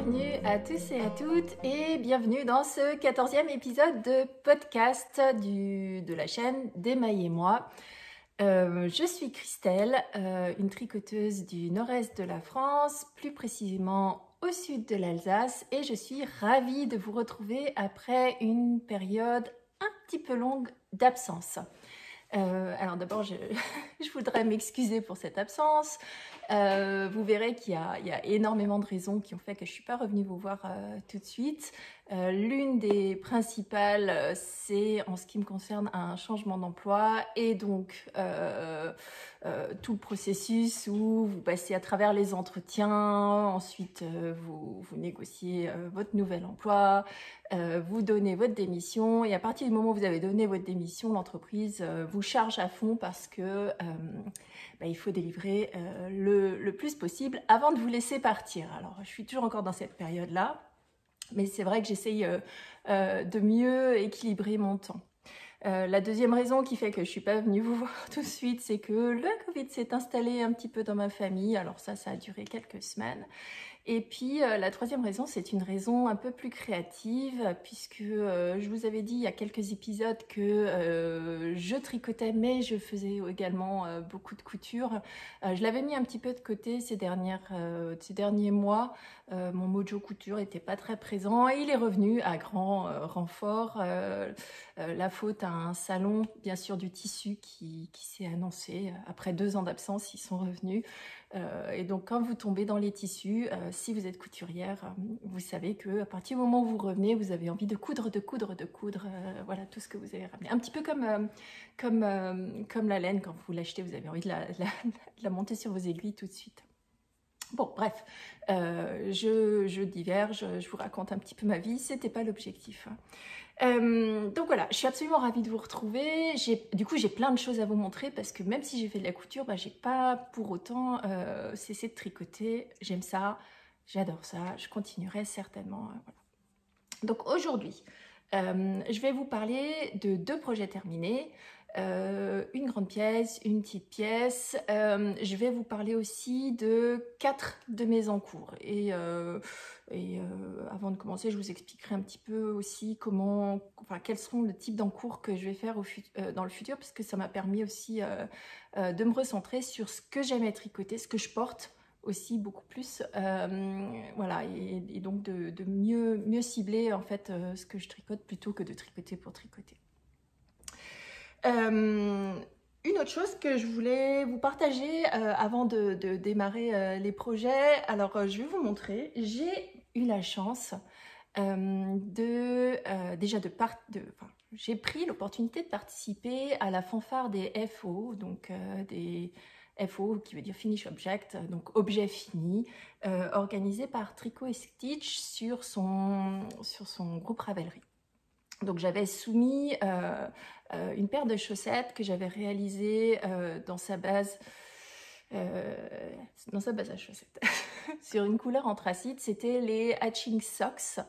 bienvenue à tous et à toutes et bienvenue dans ce 14e épisode de podcast de la chaîne d'Emmaï et moi. Je suis Christelle, une tricoteuse du nord-est de la France, plus précisément au sud de l'Alsace, et je suis ravie de vous retrouver après une période un petit peu longue d'absence. Alors d'abord, je voudrais m'excuser pour cette absence. Vous verrez qu'il y a énormément de raisons qui ont fait que je ne suis pas revenue vous voir tout de suite. L'une des principales, c'est en ce qui me concerne un changement d'emploi et donc tout le processus où vous passez à travers les entretiens, ensuite vous négociez votre nouvel emploi, vous donnez votre démission et à partir du moment où vous avez donné votre démission, l'entreprise vous charge à fond parce que il faut délivrer le plus possible avant de vous laisser partir. Alors, je suis toujours encore dans cette période-là, mais c'est vrai que j'essaye de mieux équilibrer mon temps. La deuxième raison qui fait que je ne suis pas venue vous voir tout de suite, c'est que le Covid s'est installé un petit peu dans ma famille. Alors ça a duré quelques semaines. Et puis la troisième raison, c'est une raison un peu plus créative, puisque je vous avais dit il y a quelques épisodes que je tricotais, mais je faisais également beaucoup de couture. Je l'avais mis un petit peu de côté ces derniers mois. Mon mojo couture n'était pas très présent et il est revenu à grand renfort. La faute à un salon, bien sûr, du tissu qui s'est annoncé. Après 2 ans d'absence, ils sont revenus. Et donc quand vous tombez dans les tissus, si vous êtes couturière, vous savez qu'à partir du moment où vous revenez, vous avez envie de coudre, voilà tout ce que vous avez ramené. Un petit peu comme la laine, quand vous l'achetez, vous avez envie de la monter sur vos aiguilles tout de suite. Bon, bref, je diverge, je vous raconte un petit peu ma vie, c'était pas l'objectif. Donc voilà, je suis absolument ravie de vous retrouver. Du coup, j'ai plein de choses à vous montrer parce que même si j'ai fait de la couture, j'ai pas pour autant cessé de tricoter. J'aime ça, j'adore ça, je continuerai certainement. Voilà. Donc aujourd'hui, je vais vous parler de 2 projets terminés. Une grande pièce, une petite pièce. Je vais vous parler aussi de 4 de mes encours. Et avant de commencer, je vous expliquerai un petit peu aussi quels seront le type d'encours que je vais faire dans le futur, parce que ça m'a permis aussi de me recentrer sur ce que j'aime tricoter, ce que je porte aussi beaucoup plus, voilà, et donc de mieux cibler en fait ce que je tricote plutôt que de tricoter pour tricoter. Une autre chose que je voulais vous partager avant de démarrer les projets, alors je vais vous montrer, j'ai eu la chance j'ai pris l'opportunité de participer à la fanfare des FO, donc des FO qui veut dire Finish Object, donc objet fini, organisé par Tricot et Stitch sur son groupe Ravelry. Donc j'avais soumis une paire de chaussettes que j'avais réalisée dans sa base à chaussettes sur une couleur anthracite. C'était les Hatching Socks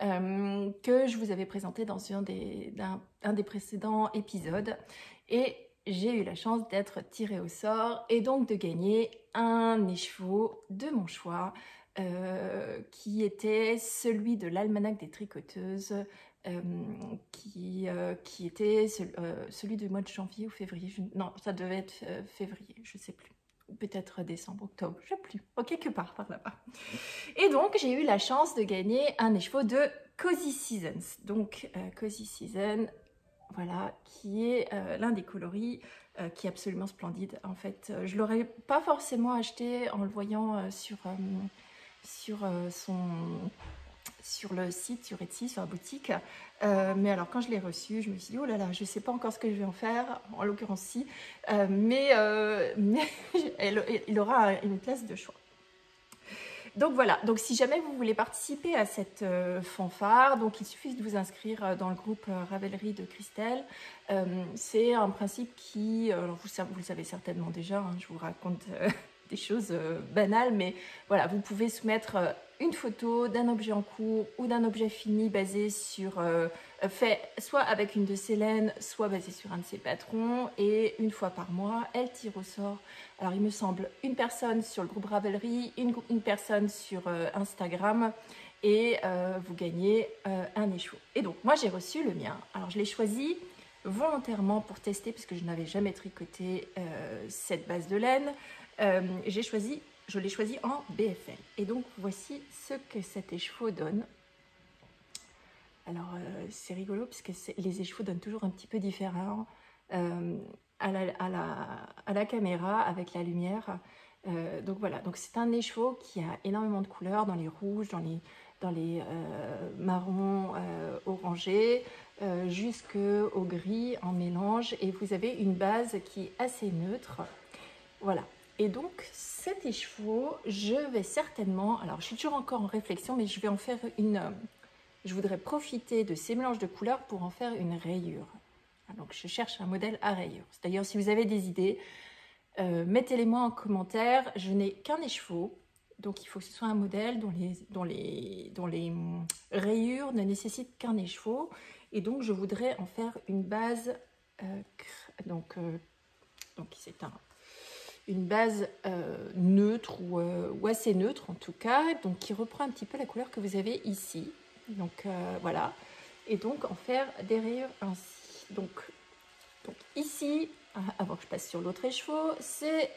que je vous avais présenté dans un des précédents épisodes, et j'ai eu la chance d'être tirée au sort et donc de gagner un écheveau de mon choix qui était celui de l'Almanach des tricoteuses, qui était celui du mois de janvier ou février. Non, ça devait être février, je ne sais plus. Peut-être décembre, octobre, je ne sais plus. Oh, quelque part par là-bas. Et donc, j'ai eu la chance de gagner un écheveau de Cozy Seasons. Donc, Cozy Season, voilà, qui est l'un des coloris qui est absolument splendide. En fait, je ne l'aurais pas forcément acheté en le voyant sur le site, sur Etsy, sur la boutique. Mais alors quand je l'ai reçu, je me suis dit, oh là là, je ne sais pas encore ce que je vais en faire, en l'occurrence si, mais il aura une place de choix. Donc voilà, donc si jamais vous voulez participer à cette fanfare, donc il suffit de vous inscrire dans le groupe Ravelry de Christelle. C'est un principe qui, alors vous le savez certainement déjà, hein, je vous raconte des choses banales, mais voilà, vous pouvez soumettre une photo d'un objet en cours ou d'un objet fini basé sur, fait soit avec une de ces laines, soit basé sur un de ses patrons, et une fois par mois, elle tire au sort. Alors il me semble une personne sur le groupe Ravelry, une personne sur Instagram, et vous gagnez un écheveau. Et donc moi j'ai reçu le mien, alors je l'ai choisi volontairement pour tester parce que je n'avais jamais tricoté cette base de laine. Je l'ai choisi en BFL. Et donc voici ce que cet écheveau donne. Alors c'est rigolo parce que les écheveaux donnent toujours un petit peu différent à la caméra avec la lumière. Donc voilà, donc c'est un écheveau qui a énormément de couleurs, dans les rouges, dans les marrons orangés, jusqu'au gris en mélange, et vous avez une base qui est assez neutre. Voilà. Et donc cet écheveau, je vais certainement, alors je suis toujours encore en réflexion, mais je vais en faire je voudrais profiter de ces mélanges de couleurs pour en faire une rayure. Donc je cherche un modèle à rayure. D'ailleurs, si vous avez des idées, mettez-les moi en commentaire. Je n'ai qu'un écheveau, donc il faut que ce soit un modèle dont les rayures ne nécessitent qu'un écheveau. Et donc je voudrais en faire une base, donc c'est une base neutre ou assez neutre en tout cas, donc qui reprend un petit peu la couleur que vous avez ici. Donc voilà, et donc en faire des rayures ainsi. Donc ici, avant que je passe sur l'autre écheveau, c'est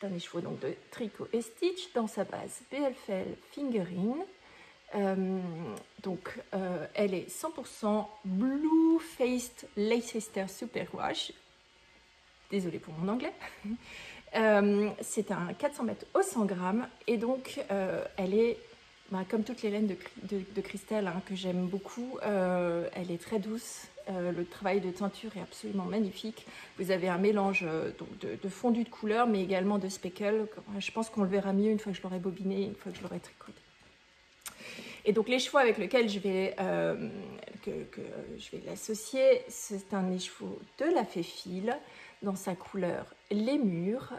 un écheveau donc de Tricot et Stitch dans sa base BFL Fingering. Elle est 100% Blue Faced Leicester Superwash. Désolée pour mon anglais. C'est un 400 mètres au 100 grammes, et donc elle est comme toutes les laines de Christelle que j'aime beaucoup. Elle est très douce, le travail de teinture est absolument magnifique. Vous avez un mélange de fondu de couleurs, mais également de speckle. Je pense qu'on le verra mieux une fois que je l'aurai bobiné, une fois que je l'aurai tricoté. Et donc l'écheveau avec lequel je vais l'associer, c'est un écheveau de la Fée-File dans sa couleur Lémur.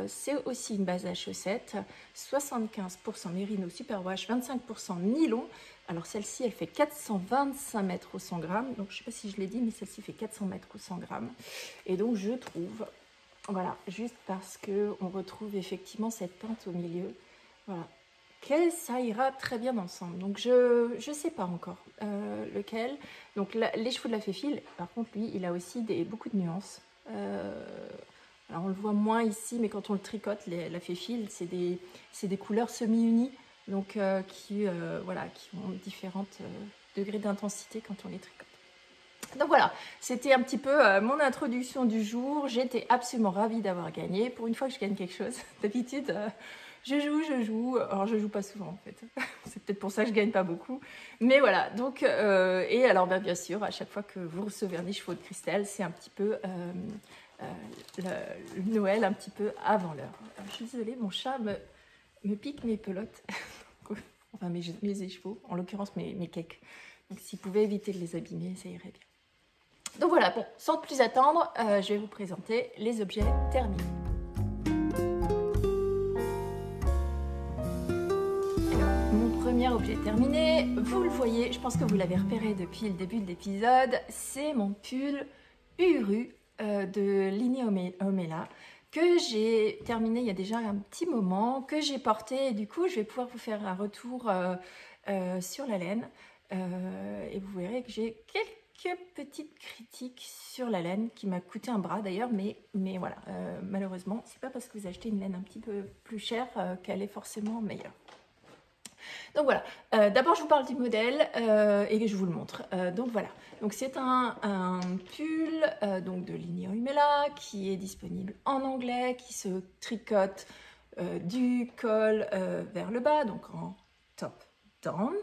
C'est aussi une base à chaussettes, 75% Merino Superwash, 25% nylon. Alors celle-ci, elle fait 425 mètres au 100 grammes. Donc je ne sais pas si je l'ai dit, mais celle-ci fait 400 mètres au 100 grammes. Et donc je trouve, voilà, juste parce qu'on retrouve effectivement cette teinte au milieu, voilà, que ça ira très bien ensemble. Donc je ne sais pas encore lequel. Donc l'écheveau de la Fée-File, par contre, lui, il a aussi beaucoup de nuances. Alors on le voit moins ici, mais quand on le tricote, la Fée-File, c'est des couleurs semi-unies, donc qui ont différents degrés d'intensité quand on les tricote. Donc voilà, c'était un petit peu mon introduction du jour. J'étais absolument ravie d'avoir gagné. Pour une fois que je gagne quelque chose, d'habitude je joue, alors je joue pas souvent en fait, c'est peut-être pour ça que je gagne pas beaucoup, mais voilà, donc, et alors bien sûr, à chaque fois que vous recevez un écheveau de Christelle, c'est un petit peu le Noël, un petit peu avant l'heure. Je suis désolée, mon chat me pique mes pelotes, enfin mes écheveaux, en l'occurrence mes cakes, donc s'il pouvait éviter de les abîmer, ça irait bien. Donc voilà, bon, sans plus attendre, je vais vous présenter les objets terminés. Premier objet terminé, vous le voyez, je pense que vous l'avez repéré depuis le début de l'épisode, c'est mon pull Uru de Lini Omela que j'ai terminé il y a déjà un petit moment, que j'ai porté, et du coup je vais pouvoir vous faire un retour sur la laine, et vous verrez que j'ai quelques petites critiques sur la laine qui m'a coûté un bras d'ailleurs, mais voilà, malheureusement c'est pas parce que vous achetez une laine un petit peu plus chère qu'elle est forcément meilleure. Donc voilà, d'abord je vous parle du modèle et que je vous le montre. Donc voilà, donc c'est un pull donc de Lini Omela qui est disponible en anglais, qui se tricote du col vers le bas, donc en top, down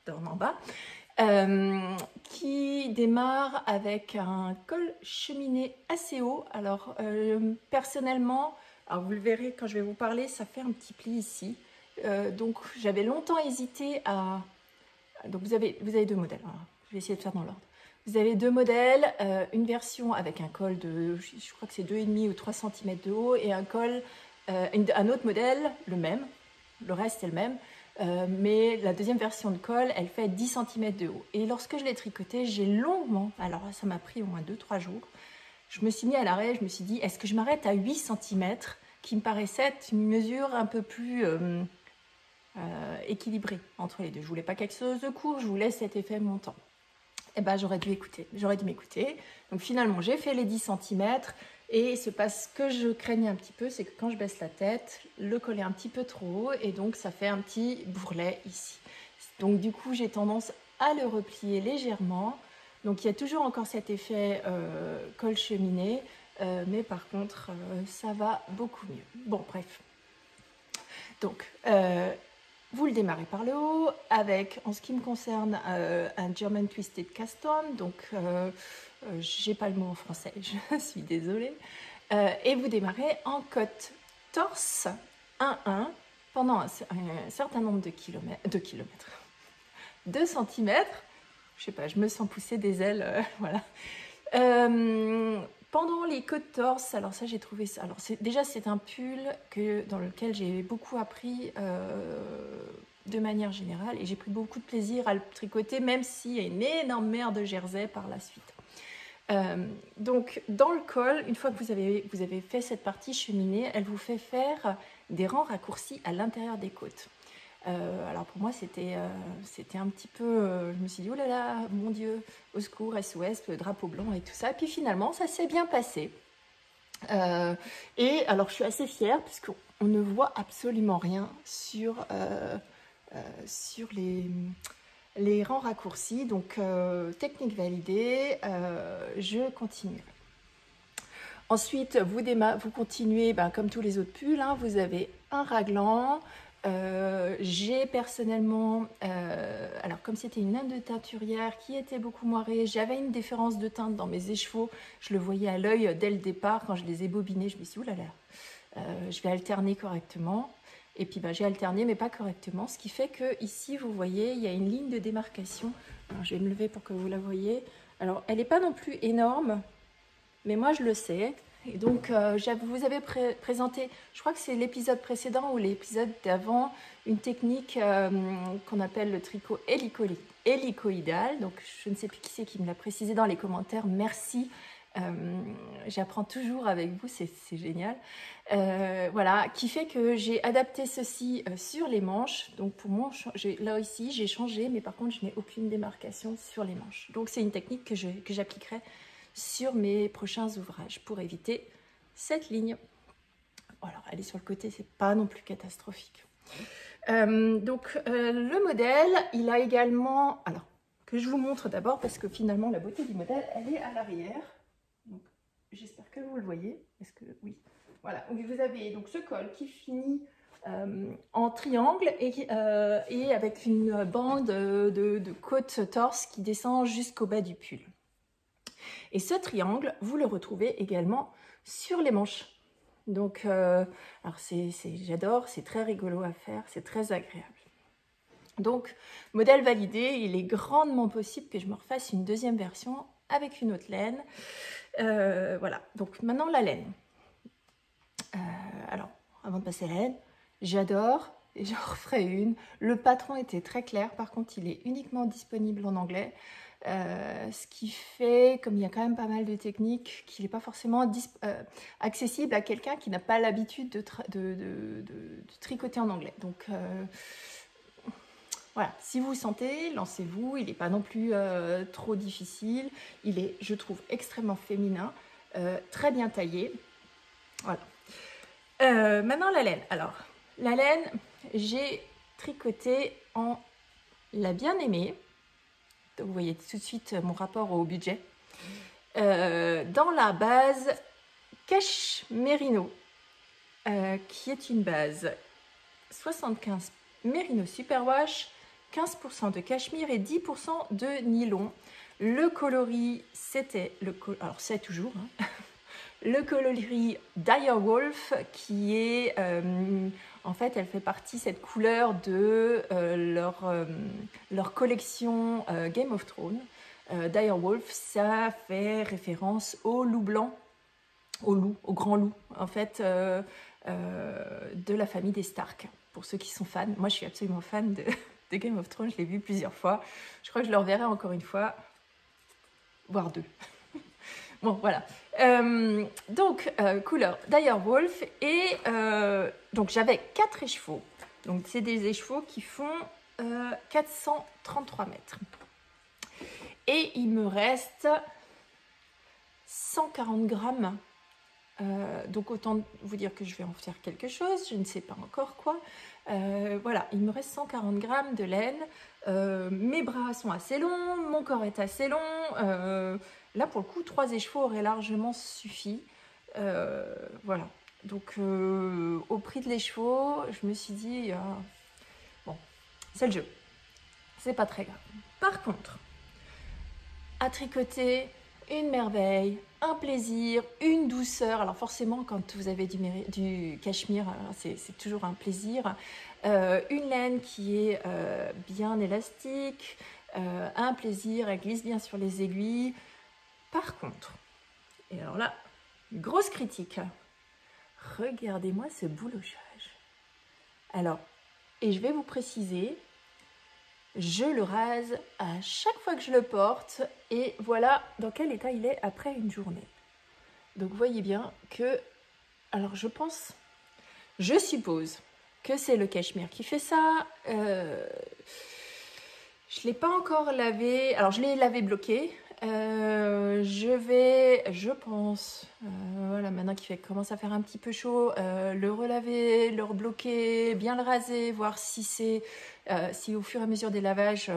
en bas, qui démarre avec un col cheminé assez haut. Alors personnellement, alors vous le verrez quand je vais vous parler, ça fait un petit pli ici. Donc j'avais longtemps hésité à... Donc vous avez deux modèles, voilà. Je vais essayer de faire dans l'ordre. Vous avez deux modèles, une version avec un col de, je crois que c'est 2,5 ou 3 cm de haut, et un col, un autre modèle, le même, le reste est le même, mais la deuxième version de col, elle fait 10 cm de haut. Et lorsque je l'ai tricoté, j'ai longuement, alors ça m'a pris au moins 2-3 jours, je me suis mis à l'arrêt, je me suis dit, est-ce que je m'arrête à 8 cm, qui me paraissait être une mesure un peu plus équilibrée entre les deux. Je voulais pas quelque chose de court, je voulais cet effet montant. Eh ben, j'aurais dû m'écouter. Donc finalement, j'ai fait les 10 cm et ce que je craignais un petit peu, c'est que quand je baisse la tête, le col est un petit peu trop haut et donc ça fait un petit bourrelet ici. Donc du coup, j'ai tendance à le replier légèrement. Donc il y a toujours encore cet effet col cheminé, mais par contre, ça va beaucoup mieux. Bon, bref. Donc, vous le démarrez par le haut avec, en ce qui me concerne, un German Twisted Cast On. Donc, j'ai pas le mot en français, je suis désolée. Et vous démarrez en côte torse 1-1 pendant un certain nombre de kilomètres, 2 cm. Je sais pas, je me sens pousser des ailes, voilà. Pendant les côtes torse, alors ça j'ai trouvé ça. Alors déjà c'est un pull dans lequel j'ai beaucoup appris de manière générale et j'ai pris beaucoup de plaisir à le tricoter, même s'il y a une énorme merde de jersey par la suite. Donc dans le col, une fois que vous avez fait cette partie cheminée, elle vous fait faire des rangs raccourcis à l'intérieur des côtes. Alors pour moi c'était un petit peu, je me suis dit oh là là mon Dieu, au secours, SOS, le drapeau blanc et tout ça, et puis finalement ça s'est bien passé, et alors je suis assez fière puisqu'on ne voit absolument rien sur les rangs raccourcis, donc technique validée, je continuerai. Ensuite, vous continuez comme tous les autres pulls, hein, vous avez un raglan. J'ai personnellement, alors comme c'était une laine de teinturière qui était beaucoup moirée, j'avais une différence de teinte dans mes écheveaux, je le voyais à l'œil dès le départ. Quand je les ai bobinés, je me suis dit oulala, je vais alterner correctement. Et puis j'ai alterné mais pas correctement, ce qui fait que ici vous voyez il y a une ligne de démarcation. Alors, je vais me lever pour que vous la voyez. Alors elle n'est pas non plus énorme, mais moi je le sais. Et donc vous avez présenté, je crois que c'est l'épisode précédent ou l'épisode d'avant, une technique qu'on appelle le tricot hélicoïdal. Donc je ne sais plus qui c'est qui me l'a précisé dans les commentaires, merci. J'apprends toujours avec vous, c'est génial. Voilà, qui fait que j'ai adapté ceci sur les manches. Donc pour moi, là ici j'ai changé, mais par contre je n'ai aucune démarcation sur les manches. Donc c'est une technique que j'appliquerai sur mes prochains ouvrages pour éviter cette ligne. Alors elle est sur le côté, c'est pas non plus catastrophique. Le modèle, il a également, alors que je vous montre d'abord parce que finalement la beauté du modèle, elle est à l'arrière. Donc j'espère que vous le voyez. Est-ce que oui, voilà. Vous avez donc ce col qui finit en triangle et avec une bande de côte torse qui descend jusqu'au bas du pull. Et ce triangle, vous le retrouvez également sur les manches. Donc, alors j'adore, c'est très rigolo à faire, c'est très agréable. Donc, modèle validé, il est grandement possible que je me refasse une deuxième version avec une autre laine. Voilà, donc maintenant la laine. Alors, avant de passer à la laine, j'adore, et j'en referai une. Le patron était très clair, par contre, il est uniquement disponible en anglais. Ce qui fait, comme il y a quand même pas mal de techniques, qu'il n'est pas forcément accessible à quelqu'un qui n'a pas l'habitude de tricoter en anglais. Donc voilà, si vous sentez, lancez-vous. Il n'est pas non plus trop difficile. Il est, je trouve, extrêmement féminin, très bien taillé. Voilà. Maintenant la laine. Alors, la laine, j'ai tricoté en la bien-aimée. Vous voyez tout de suite mon rapport au budget. Dans la base Cache Merino, qui est une base 75 Merino Superwash, 15% de cachemire et 10% de nylon. Le coloris, c'était alors c'est toujours le coloris Direwolf, qui est en fait, elle fait partie, cette couleur, de leur collection Game of Thrones. Direwolf, ça fait référence au loup blanc, au grand loup, en fait, de la famille des Stark. Pour ceux qui sont fans, moi je suis absolument fan de Game of Thrones, je l'ai vu plusieurs fois. Je crois que je le reverrai encore une fois, voire deux. Bon, voilà. Donc, couleur Direwolf. Et donc, j'avais 4 écheveaux. Donc, c'est des écheveaux qui font 433 mètres. Et il me reste 140 grammes. Donc, autant vous dire que je vais en faire quelque chose. Je ne sais pas encore quoi. Voilà, il me reste 140 grammes de laine. Mes bras sont assez longs. Mon corps est assez long. Là, pour le coup, 3 écheveaux auraient largement suffi. Voilà. Donc, au prix de l'écheveau, je me suis dit, bon, c'est le jeu. C'est pas très grave. Par contre, à tricoter, une merveille, un plaisir, une douceur. Alors forcément, quand vous avez du cachemire, c'est toujours un plaisir. Une laine qui est bien élastique, un plaisir, elle glisse bien sur les aiguilles. Par contre, et alors là, grosse critique, regardez-moi ce boulochage. Alors, et je vais vous préciser, je le rase à chaque fois que je le porte et voilà dans quel état il est après une journée. Donc vous voyez bien que, alors je suppose que c'est le cachemire qui fait ça. Je ne l'ai pas encore lavé, alors je l'ai lavé bloqué. Je pense, voilà, maintenant qu'il commence à faire un petit peu chaud, le relaver, le rebloquer, bien le raser, voir si si au fur et à mesure des lavages,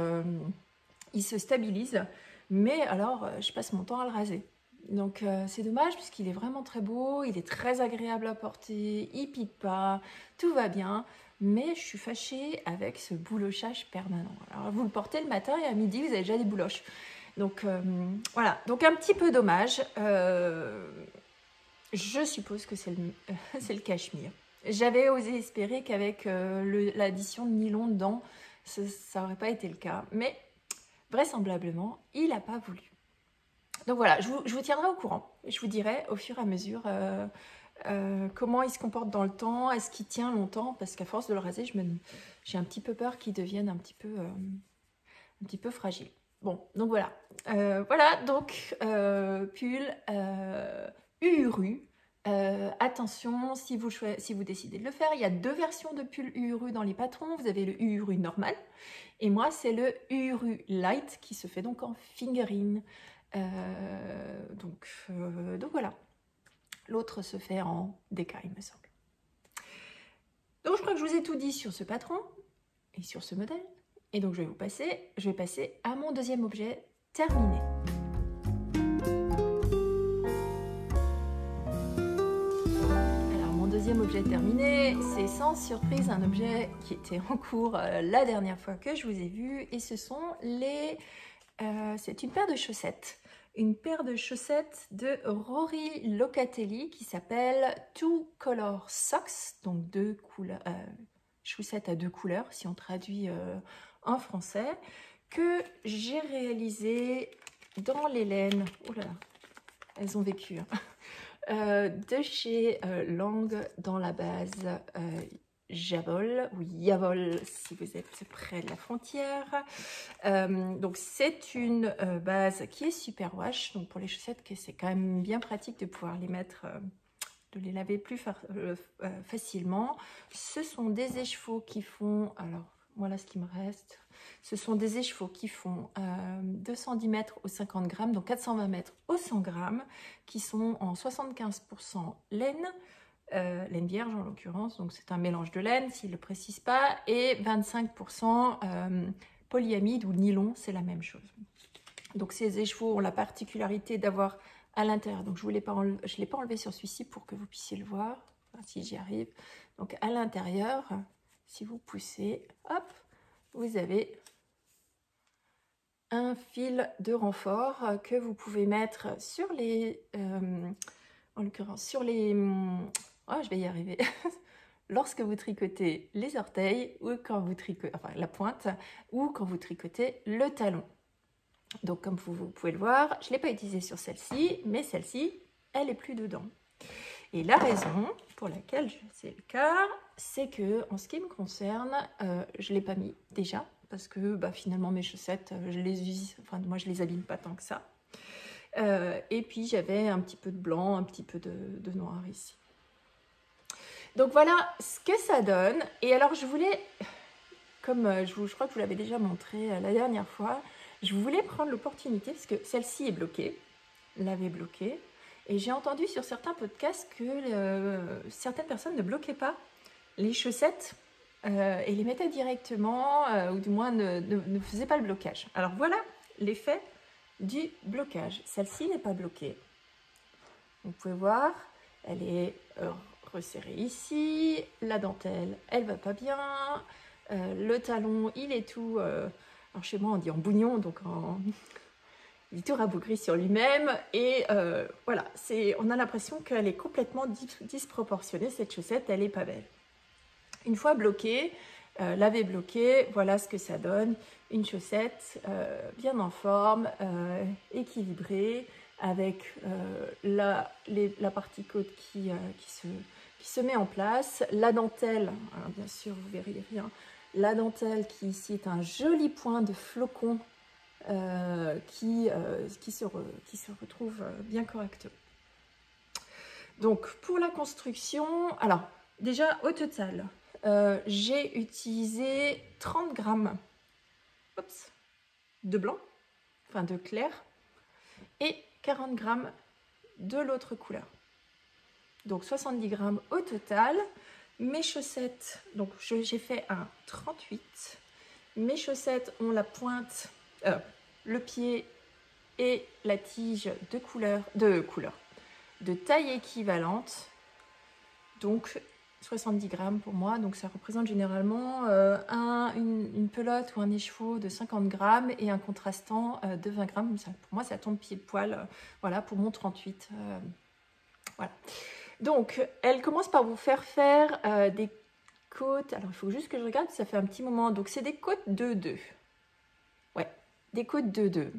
il se stabilise. Mais alors, je passe mon temps à le raser. Donc c'est dommage puisqu'il est vraiment très beau, il est très agréable à porter, il pique pas, tout va bien. Mais je suis fâchée avec ce boulochage permanent. Alors vous le portez le matin et à midi, vous avez déjà des bouloches. Donc voilà, donc un petit peu dommage. Je suppose que c'est le cachemire. J'avais osé espérer qu'avec l'addition de nylon dedans, ça n'aurait pas été le cas. Mais vraisemblablement, il n'a pas voulu. Donc voilà, je vous tiendrai au courant. Je vous dirai au fur et à mesure comment il se comporte dans le temps. Est-ce qu'il tient longtemps? Parce qu'à force de le raser, j'ai un petit peu peur qu'il devienne un petit peu fragile. Bon, donc voilà. Voilà, donc pull UURU. Attention, si vous décidez de le faire, il y a 2 versions de pull UURU dans les patrons. Vous avez le UURU normal et moi, c'est le UURU Light qui se fait donc en fingering. Donc voilà. L'autre se fait en DK, il me semble. Donc je crois que je vous ai tout dit sur ce patron et sur ce modèle. Et donc je vais passer à mon deuxième objet terminé. Alors mon deuxième objet terminé, c'est sans surprise un objet qui était en cours la dernière fois que je vous ai vu. Et ce sont c'est une paire de chaussettes. Une paire de chaussettes de Rory Locatelli qui s'appelle Two Color Socks, donc 2 couleurs, chaussettes à 2 couleurs si on traduit en français, que j'ai réalisé dans les laines, oh là là, elles ont vécu, hein, de chez Lang dans la base Javol, ou Yavol si vous êtes près de la frontière. Donc c'est une base qui est super wash, donc pour les chaussettes c'est quand même bien pratique de pouvoir les mettre, de les laver plus facilement. Ce sont des écheveaux qui font, alors voilà ce qui me reste, ce sont des écheveaux qui font 210 mètres au 50 grammes, donc 420 mètres au 100 grammes, qui sont en 75% laine, laine vierge en l'occurrence, donc c'est un mélange de laine s'il ne le précise pas, et 25% polyamide ou nylon, c'est la même chose. Donc ces écheveaux ont la particularité d'avoir à l'intérieur, donc je ne l'ai pas enlevé sur celui-ci pour que vous puissiez le voir, enfin, si j'y arrive. Donc à l'intérieur, si vous poussez, hop, vous avez un fil de renfort que vous pouvez mettre sur les, en l'occurrence sur les, oh je vais y arriver, lorsque vous tricotez les orteils ou quand vous tricotez, enfin la pointe, ou quand vous tricotez le talon. Donc comme vous pouvez le voir, je ne l'ai pas utilisée sur celle-ci, mais celle-ci, elle n'est plus dedans. Et la raison pour laquelle c'est le cas, c'est que en ce qui me concerne, je ne l'ai pas mis déjà, parce que finalement mes chaussettes, moi je les abîme pas tant que ça. Et puis j'avais un petit peu de blanc, un petit peu de noir ici. Donc voilà ce que ça donne. Et alors je voulais, comme je crois que je vous l'avais déjà montré la dernière fois, je voulais prendre l'opportunité, parce que celle-ci est bloquée, l'avait bloquée, et j'ai entendu sur certains podcasts que certaines personnes ne bloquaient pas les chaussettes et les mettaient directement, ou du moins ne faisaient pas le blocage. Alors voilà l'effet du blocage. Celle-ci n'est pas bloquée. Vous pouvez voir, elle est resserrée ici, la dentelle, elle va pas bien, le talon, il est tout... alors chez moi, on dit en bougnon, donc il est tout rabougri sur lui-même. Et voilà, on a l'impression qu'elle est complètement disproportionnée, cette chaussette, elle est pas belle. Une fois bloquée, l'avait bloquée, voilà ce que ça donne. Une chaussette bien en forme, équilibrée, avec la partie côte qui se met en place. La dentelle, alors bien sûr vous verrez rien, la dentelle qui ici est un joli point de flocon qui se retrouve bien correctement. Donc pour la construction, alors déjà au total, j'ai utilisé 30 grammes de blanc, enfin de clair, et 40 grammes de l'autre couleur. Donc 70 grammes au total. Mes chaussettes, donc j'ai fait un 38. Mes chaussettes ont la pointe, le pied et la tige de taille équivalente. Donc 70 grammes pour moi, donc ça représente généralement une pelote ou un écheveau de 50 grammes et un contrastant de 20 grammes. Ça, pour moi, ça tombe pied de poil, voilà, pour mon 38. Voilà. Donc, elle commence par vous faire des côtes. Alors, il faut juste que je regarde, ça fait un petit moment. Donc, c'est des côtes 2-2. Ouais, des côtes 2-2.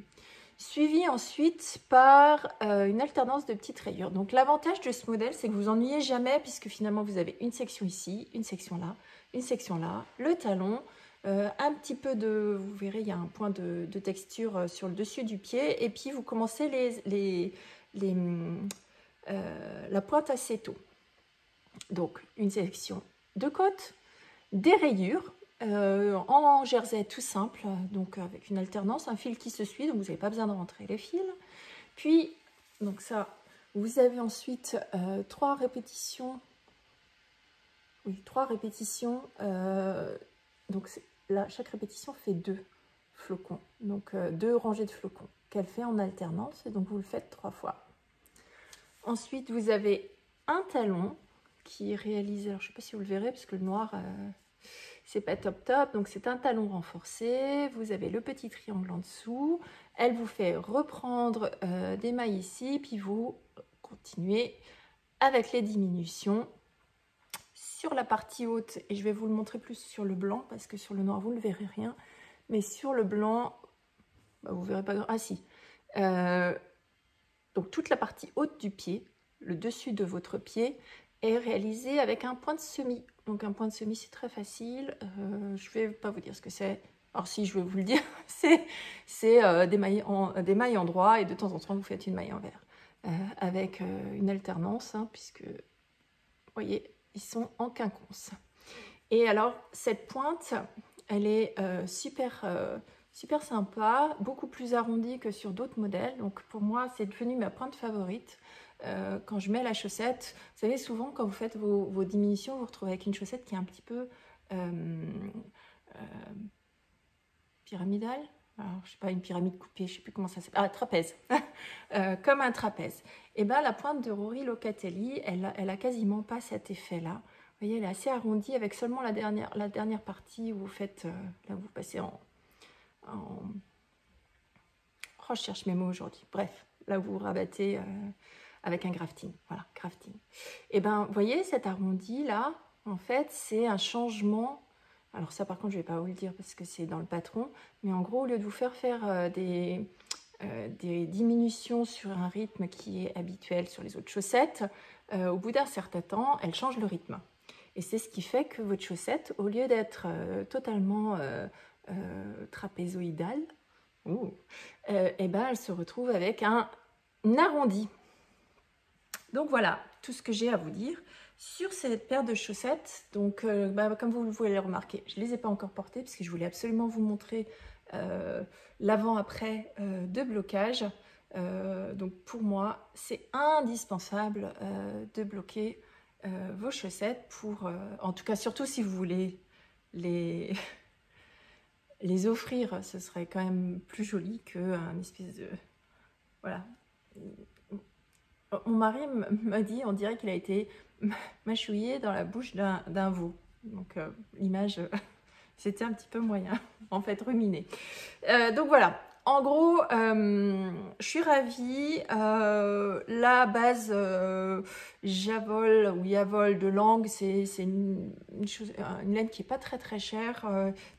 Suivi ensuite par une alternance de petites rayures. Donc l'avantage de ce modèle, c'est que vous ennuyez jamais puisque finalement vous avez une section ici, une section là, une section là, le talon, un petit peu de, vous verrez, il y a un point de texture sur le dessus du pied et puis vous commencez la pointe assez tôt. Donc une section de côte, des rayures, en jersey tout simple, donc avec une alternance, un fil qui se suit, donc vous n'avez pas besoin de rentrer les fils. Puis, donc ça, vous avez ensuite 3 répétitions. Oui, 3 répétitions. Donc là, chaque répétition fait 2 flocons, donc 2 rangées de flocons qu'elle fait en alternance, et donc vous le faites 3 fois. Ensuite, vous avez un talon qui est réalisé, alors je ne sais pas si vous le verrez, parce que le noir... c'est pas top top, donc c'est un talon renforcé, vous avez le petit triangle en dessous, elle vous fait reprendre des mailles ici, puis vous continuez avec les diminutions sur la partie haute, et je vais vous le montrer plus sur le blanc, parce que sur le noir vous ne verrez rien, mais sur le blanc, vous verrez pas grand... Ah si, donc toute la partie haute du pied, le dessus de votre pied, est réalisé avec un point de semis. Donc un point de semis, c'est très facile. Je ne vais pas vous dire ce que c'est. Alors si, je vais vous le dire, c'est des mailles en droit et de temps en temps, vous faites une maille envers. Avec une alternance, hein, puisque, vous voyez, ils sont en quinconce. Et alors, cette pointe, elle est super sympa, beaucoup plus arrondie que sur d'autres modèles. Donc pour moi, c'est devenu ma pointe favorite. Quand je mets la chaussette, vous savez, souvent quand vous faites vos diminutions, vous vous retrouvez avec une chaussette qui est un petit peu pyramidale. Alors, je sais pas, une pyramide coupée, je sais plus comment ça s'appelle. Ah, trapèze. Comme un trapèze. Et bien, la pointe de Rory Locatelli, elle a quasiment pas cet effet-là. Vous voyez, elle est assez arrondie avec seulement la dernière partie où vous faites, là, vous passez en... Oh, je cherche mes mots aujourd'hui. Bref, là, vous rabattez... avec un grafting, voilà, grafting. Et ben, vous voyez, cet arrondi là, en fait, c'est un changement Alors ça par contre je ne vais pas vous le dire parce que c'est dans le patron, mais en gros au lieu de vous faire des diminutions sur un rythme qui est habituel sur les autres chaussettes, au bout d'un certain temps, elle change le rythme. Et c'est ce qui fait que votre chaussette, au lieu d'être totalement trapézoïdale, et ben elle se retrouve avec un arrondi. Donc voilà tout ce que j'ai à vous dire sur cette paire de chaussettes. Donc comme vous pouvez le remarquer, je ne les ai pas encore portées parce que je voulais absolument vous montrer l'avant-après de blocage. Donc pour moi, c'est indispensable de bloquer vos chaussettes pour, en tout cas surtout si vous voulez les offrir, ce serait quand même plus joli qu'un espèce de... Voilà. Mon mari m'a dit, on dirait qu'il a été mâchouillé dans la bouche d'un veau. Donc l'image, c'était un petit peu moyen, en fait, ruminé. Donc voilà. En gros, je suis ravie. La base Javol ou Yavol de Langue, c'est une laine qui n'est pas très très chère.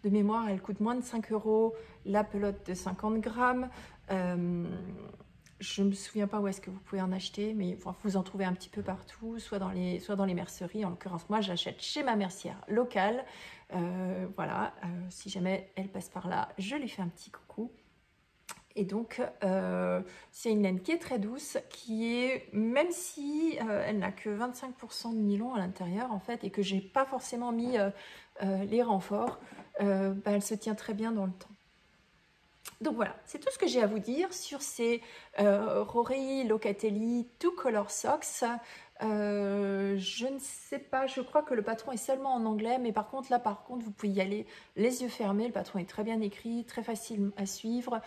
De mémoire, elle coûte moins de 5 €. La pelote de 50 grammes. Je ne me souviens pas où est-ce que vous pouvez en acheter, mais vous en trouvez un petit peu partout, soit dans les merceries. En l'occurrence, moi, j'achète chez ma mercière locale. Voilà, si jamais elle passe par là, je lui fais un petit coucou. Et donc, c'est une laine qui est très douce, qui est, même si elle n'a que 25% de nylon à l'intérieur, en fait, et que j'ai pas forcément mis les renforts, elle se tient très bien dans le temps. Donc voilà, c'est tout ce que j'ai à vous dire sur ces Rory Locatelli Two Color Socks. Je ne sais pas, je crois que le patron est seulement en anglais, mais par contre là vous pouvez y aller les yeux fermés. Le patron est très bien écrit, très facile à suivre.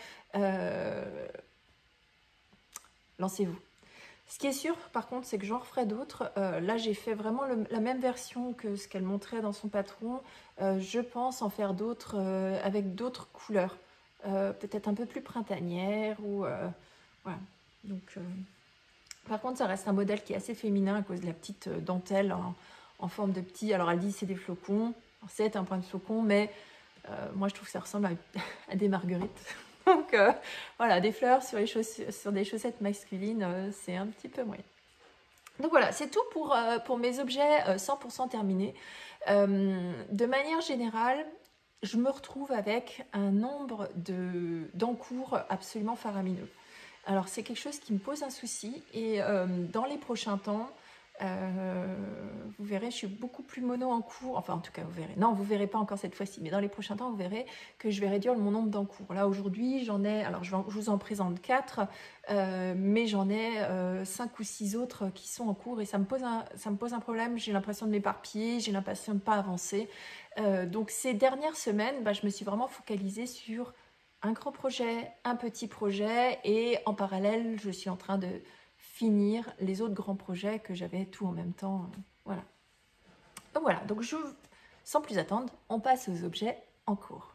Lancez-vous. Ce qui est sûr par contre, c'est que j'en referai d'autres. Là j'ai fait vraiment la même version que ce qu'elle montrait dans son patron. Je pense en faire d'autres avec d'autres couleurs. Peut-être un peu plus printanière ou voilà. Donc par contre ça reste un modèle qui est assez féminin à cause de la petite dentelle en forme de petit, alors elle dit c'est des flocons, c'est un point de flocon, mais moi je trouve que ça ressemble à des marguerites. Donc voilà, des fleurs sur des chaussettes masculines, c'est un petit peu moyen. Donc voilà, c'est tout pour mes objets 100% terminés. De manière générale, je me retrouve avec un nombre d'encours absolument faramineux. Alors c'est quelque chose qui me pose un souci et dans les prochains temps, vous verrez, je suis beaucoup plus mono en cours. Enfin en tout cas vous verrez, non vous verrez pas encore cette fois-ci, mais dans les prochains temps vous verrez que je vais réduire mon nombre d'encours. Là aujourd'hui j'en ai, alors je vous en présente 4, mais j'en ai 5 ou 6 autres qui sont en cours et ça me pose un problème. J'ai l'impression de m'éparpiller, j'ai l'impression de ne pas avancer. Donc ces dernières semaines, je me suis vraiment focalisée sur un grand projet, un petit projet et en parallèle, je suis en train de finir les autres grands projets que j'avais tout en même temps. Voilà. Donc voilà, donc sans plus attendre, on passe aux objets en cours.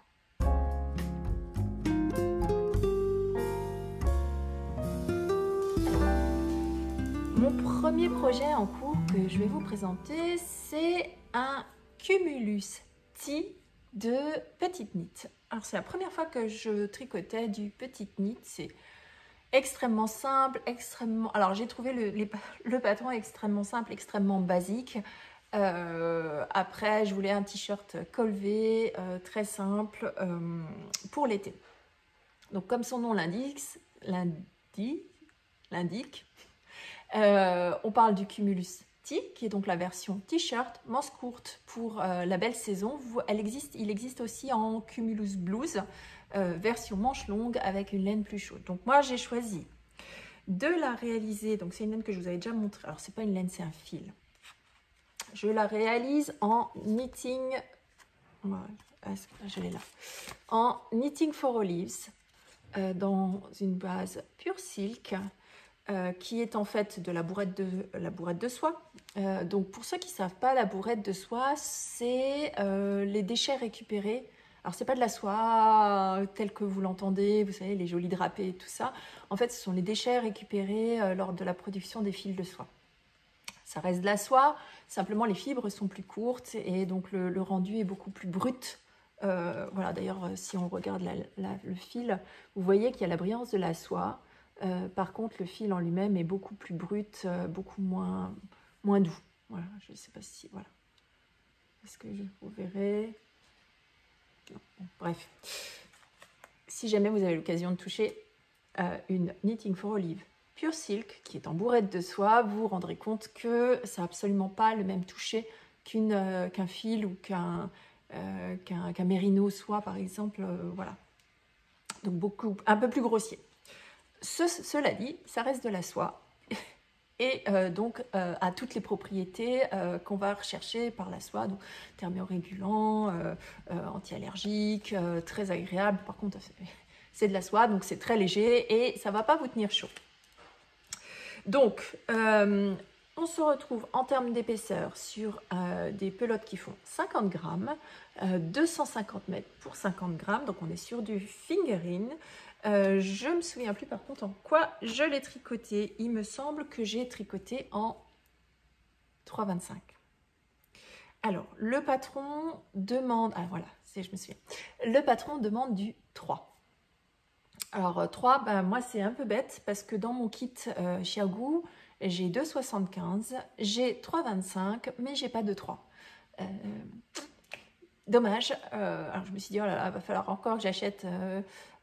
Mon premier projet en cours que je vais vous présenter, c'est un Cumulus Tee de Petite Knit. Alors c'est la première fois que je tricotais du Petite Knit, c'est extrêmement simple, alors j'ai trouvé le patron extrêmement simple, extrêmement basique. Après je voulais un t-shirt col V, très simple pour l'été. Donc comme son nom l'indique, on parle du Cumulus Tee, qui est donc la version t-shirt, manche courte pour la belle saison. Il existe aussi en Cumulus Blues, version manche longue avec une laine plus chaude. Donc moi j'ai choisi de la réaliser, donc c'est une laine que je vous avais déjà montré, alors c'est pas une laine, c'est un fil. Je la réalise en knitting, je l'ai là, en knitting for olives, dans une base pure silk, qui est en fait de la bourrette de soie. Donc pour ceux qui ne savent pas, la bourrette de soie, c'est les déchets récupérés. Alors c'est pas de la soie telle que vous l'entendez, vous savez, les jolis drapés et tout ça. En fait, ce sont les déchets récupérés lors de la production des fils de soie. Ça reste de la soie, simplement les fibres sont plus courtes et donc le rendu est beaucoup plus brut. Voilà, d'ailleurs, si on regarde le fil, vous voyez qu'il y a la brillance de la soie. Par contre, le fil en lui-même est beaucoup plus brut, beaucoup moins doux. Voilà, je ne sais pas si... Voilà. Est-ce que vous verrez? Non. Bon, bref. Si jamais vous avez l'occasion de toucher une Knitting for Olive Pure Silk, qui est en bourrette de soie, vous vous rendrez compte que ça n'a absolument pas le même toucher qu'un fil ou qu'un mérino soie, par exemple. Voilà. Donc un peu plus grossier. Cela dit, ça reste de la soie. Et donc à toutes les propriétés qu'on va rechercher par la soie, donc thermorégulant, anti-allergique, très agréable. Par contre, c'est de la soie, donc c'est très léger et ça ne va pas vous tenir chaud. Donc, on se retrouve en termes d'épaisseur sur des pelotes qui font 50 grammes, 250 mètres pour 50 grammes, donc on est sur du fingering. Je ne me souviens plus par contre en quoi je l'ai tricoté. Il me semble que j'ai tricoté en 3,25. Alors, le patron demande... Ah voilà, je me souviens. Le patron demande du 3. Alors, 3, ben, moi c'est un peu bête parce que dans mon kit Xiaogu, j'ai 2,75, j'ai 3,25, mais j'ai pas de 3. Dommage. Alors, je me suis dit, oh là là, il va falloir encore que j'achète...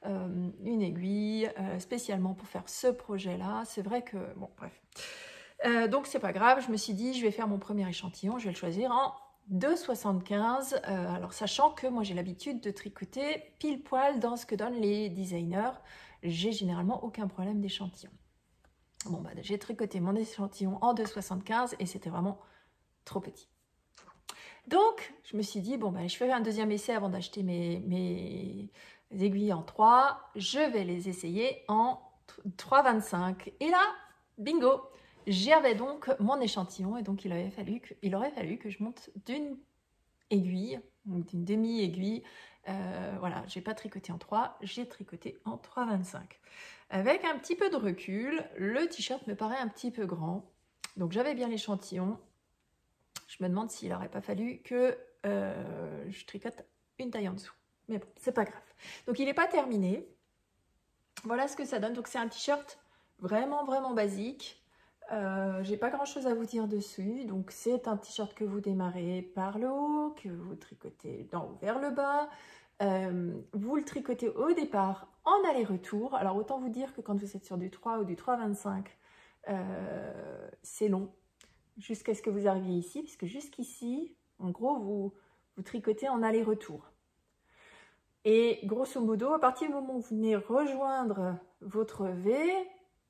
une aiguille spécialement pour faire ce projet-là. C'est vrai que... Bon, bref. Donc, c'est pas grave. Je me suis dit, je vais faire mon premier échantillon. Je vais le choisir en 2,75. Alors, sachant que moi, j'ai l'habitude de tricoter pile poil dans ce que donnent les designers. J'ai généralement aucun problème d'échantillon. Bon, bah, j'ai tricoté mon échantillon en 2,75 et c'était vraiment trop petit. Donc, je me suis dit, bon, bah, je fais un deuxième essai avant d'acheter mes aiguilles en 3, je vais les essayer en 3,25 et là, bingo, j'avais donc mon échantillon et donc il aurait fallu que je monte d'une aiguille, d'une demi-aiguille. Voilà, j'ai pas tricoté en 3, j'ai tricoté en 3,25. Avec un petit peu de recul, le t-shirt me paraît un petit peu grand, donc j'avais bien l'échantillon. Je me demande s'il n'aurait pas fallu que je tricote une taille en dessous. Mais bon, c'est pas grave. Donc, il n'est pas terminé. Voilà ce que ça donne. Donc, c'est un t-shirt vraiment, vraiment basique. J'ai pas grand-chose à vous dire dessus. Donc, c'est un t-shirt que vous démarrez par le haut, que vous tricotez d'en haut vers le bas. Vous le tricotez au départ en aller-retour. Alors, autant vous dire que quand vous êtes sur du 3 ou du 3,25, c'est long. Jusqu'à ce que vous arriviez ici, puisque jusqu'ici, en gros, vous tricotez en aller-retour. Et grosso modo, à partir du moment où vous venez rejoindre votre V,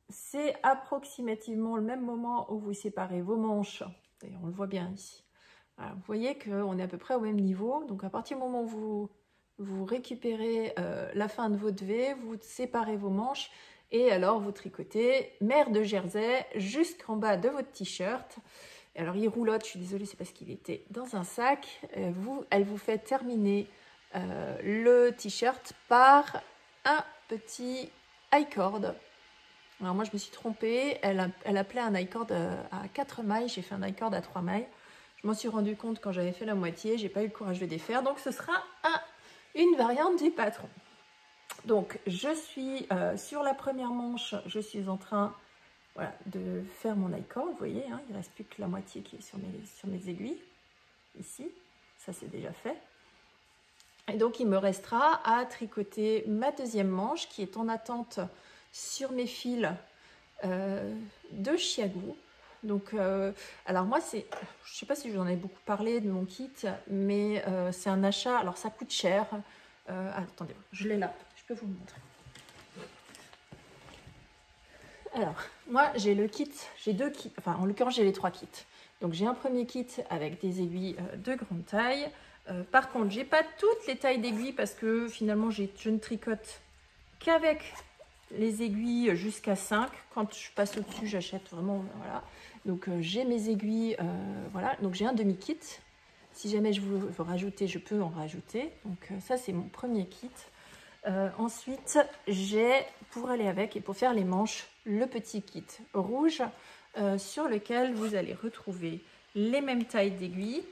c'est approximativement le même moment où vous séparez vos manches. D'ailleurs, on le voit bien ici. Alors, vous voyez qu'on est à peu près au même niveau. Donc, à partir du moment où vous récupérez la fin de votre V, vous séparez vos manches et alors vous tricotez mer de Jersey jusqu'en bas de votre t-shirt. Alors, il roulotte, je suis désolée, c'est parce qu'il était dans un sac. Elle vous fait terminer le t-shirt par un petit I-cord. Alors moi je me suis trompée, elle appelait un I-cord à 4 mailles, j'ai fait un I-cord à 3 mailles. Je m'en suis rendu compte quand j'avais fait la moitié, j'ai pas eu le courage de défaire, donc ce sera une variante du patron. Donc je suis sur la première manche, je suis en train de faire mon I-cord, vous voyez, hein, il ne reste plus que la moitié qui est sur mes aiguilles, ici, ça c'est déjà fait. Et donc, il me restera à tricoter ma deuxième manche qui est en attente sur mes fils de Xiaogu. Donc, alors moi, je ne sais pas si je vous en ai beaucoup parlé de mon kit, mais c'est un achat, alors ça coûte cher. Attendez, je l'ai là, je peux vous le montrer. Alors, moi, j'ai le kit, j'ai 2 kits, enfin, en l'occurrence, j'ai les 3 kits. Donc, j'ai un premier kit avec des aiguilles de grande taille. Par contre, j'ai pas toutes les tailles d'aiguilles parce que finalement, je ne tricote qu'avec les aiguilles jusqu'à 5. Quand je passe au-dessus, j'achète vraiment, voilà. Donc, j'ai mes aiguilles, voilà. Donc, j'ai un demi-kit. Si jamais je veux rajouter, je peux en rajouter. Donc, ça, c'est mon premier kit. Ensuite, j'ai, pour aller avec et pour faire les manches, le petit kit rouge sur lequel vous allez retrouver les mêmes tailles d'aiguilles.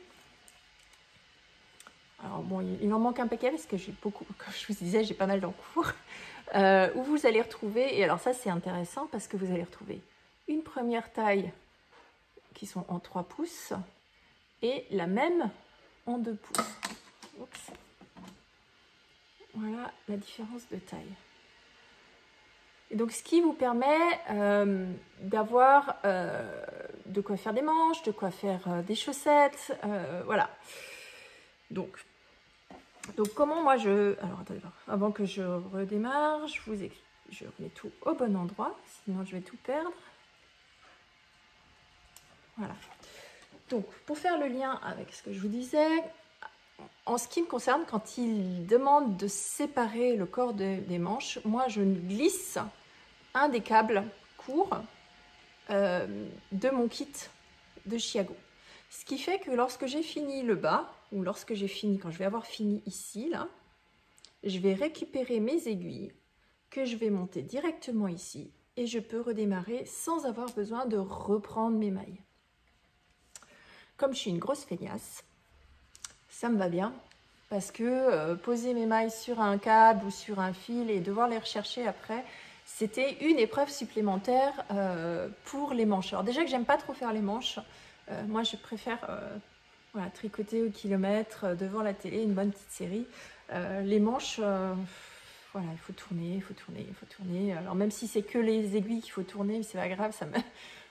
Alors bon, il en manque un paquet parce que j'ai beaucoup, comme je vous disais, j'ai pas mal d'encours. Où vous allez retrouver, et alors ça c'est intéressant parce que vous allez retrouver une première taille qui sont en 3 pouces et la même en 2 pouces. Oups. Voilà la différence de taille. Et donc ce qui vous permet d'avoir de quoi faire des manches, de quoi faire des chaussettes, voilà. Donc comment moi alors attendez, avant que je redémarre, je vous explique, je remets tout au bon endroit, sinon je vais tout perdre. Voilà. Donc pour faire le lien avec ce que je vous disais, en ce qui me concerne, quand il demande de séparer le corps des manches, moi je glisse un des câbles courts de mon kit de Chiago. Ce qui fait que lorsque j'ai fini le bas, ou lorsque j'ai fini, quand je vais avoir fini ici, là, je vais récupérer mes aiguilles que je vais monter directement ici et je peux redémarrer sans avoir besoin de reprendre mes mailles. Comme je suis une grosse feignasse, ça me va bien parce que poser mes mailles sur un câble ou sur un fil et devoir les rechercher après, c'était une épreuve supplémentaire pour les manches. Alors déjà que j'aime pas trop faire les manches, moi je préfère voilà, tricoter au kilomètre devant la télé, une bonne petite série. Les manches, voilà, il faut tourner, il faut tourner, il faut tourner. Alors même si c'est que les aiguilles qu'il faut tourner, c'est pas grave,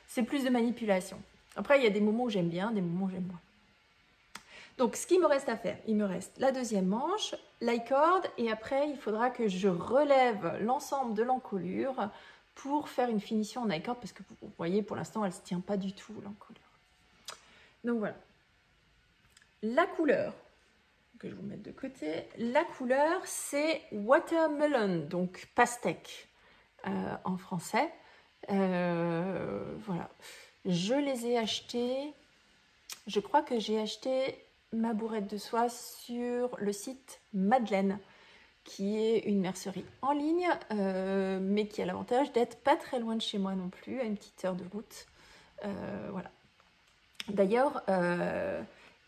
c'est plus de manipulation. Après, il y a des moments où j'aime bien, des moments où j'aime moins. Donc, ce qu'il me reste à faire, il me reste la deuxième manche, l'i-cord, et après, il faudra que je relève l'ensemble de l'encolure pour faire une finition en i-cord, parce que vous voyez, pour l'instant, elle ne se tient pas du tout, l'encolure. Donc, voilà. La couleur, que je vais vous mettre de côté, la couleur, c'est Watermelon, donc pastèque en français. Voilà. Je les ai achetés, je crois que j'ai acheté ma bourrette de soie sur le site Madeleine, qui est une mercerie en ligne, mais qui a l'avantage d'être pas très loin de chez moi non plus, à une petite heure de route. Voilà. D'ailleurs,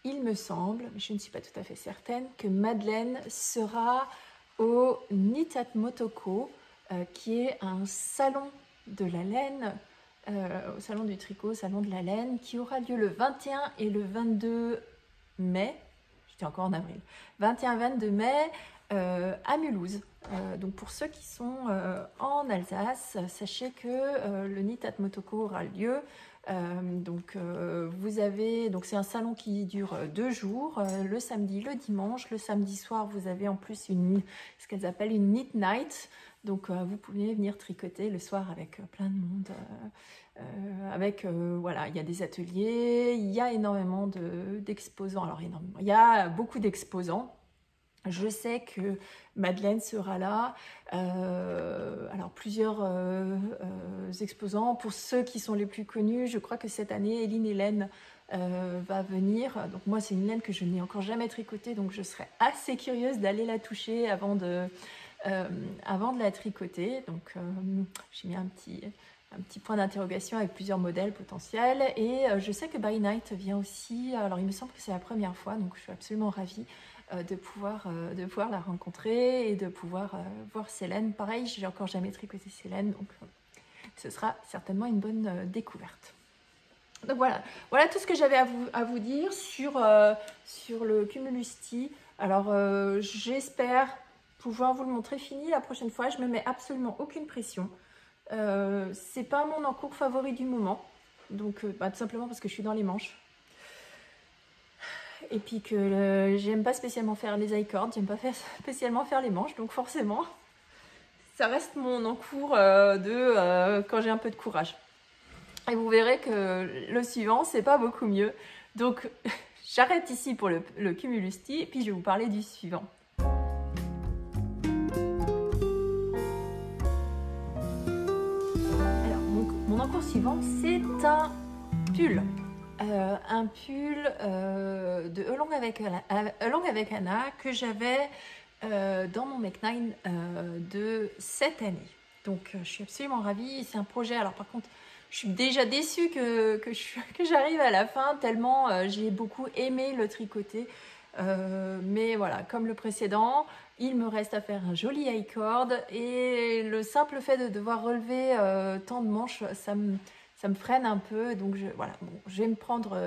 il me semble, mais je ne suis pas tout à fait certaine, que Madeleine sera au Knit at Motoko, qui est un salon de la laine, au salon du tricot, salon de la laine, qui aura lieu le 21 et le 22 mai, j'étais encore en avril, 21-22 mai à Mulhouse. Donc pour ceux qui sont en Alsace, sachez que le Knit at Motoko aura lieu. Donc c'est un salon qui dure 2 jours, le samedi, le dimanche. Le samedi soir, vous avez en plus ce qu'elles appellent une knit night. Donc vous pouvez venir tricoter le soir avec plein de monde. Voilà, il y a des ateliers, il y a énormément d'exposants. Alors énormément, il y a beaucoup d'exposants. Je sais que Madeleine sera là. Alors plusieurs exposants. Pour ceux qui sont les plus connus, je crois que cette année, Eline Hélène va venir. Donc moi, c'est une laine que je n'ai encore jamais tricotée, donc je serais assez curieuse d'aller la toucher avant de la tricoter. Donc j'ai mis un petit point d'interrogation avec plusieurs modèles potentiels. Et je sais que By Night vient aussi. Alors il me semble que c'est la première fois, donc je suis absolument ravie de pouvoir la rencontrer et de pouvoir voir ces laines. Pareil, j'ai encore jamais tricoté ces laines, donc ce sera certainement une bonne découverte. Donc voilà tout ce que j'avais à vous dire sur le Cumulusti. Alors j'espère pouvoir vous le montrer fini la prochaine fois. Je me mets absolument aucune pression. C'est pas mon encours favori du moment, donc tout simplement parce que je suis dans les manches. Et puis que j'aime pas spécialement faire les i-cords, j'aime pas spécialement faire les manches, donc forcément, ça reste mon encours quand j'ai un peu de courage. Et vous verrez que le suivant, c'est pas beaucoup mieux. Donc, j'arrête ici pour le Cumulusti, et puis je vais vous parler du suivant. Alors, mon encours suivant, c'est un pull. Un pull de Along avec Anna que j'avais dans mon Make 9 de cette année. Donc je suis absolument ravie. C'est un projet, alors par contre Je suis déjà déçue que j'arrive à la fin, tellement j'ai beaucoup aimé le tricoter. Mais voilà, comme le précédent, il me reste à faire un joli high cord et le simple fait de devoir relever tant de manches, ça me freine un peu. Donc voilà, bon, je vais me prendre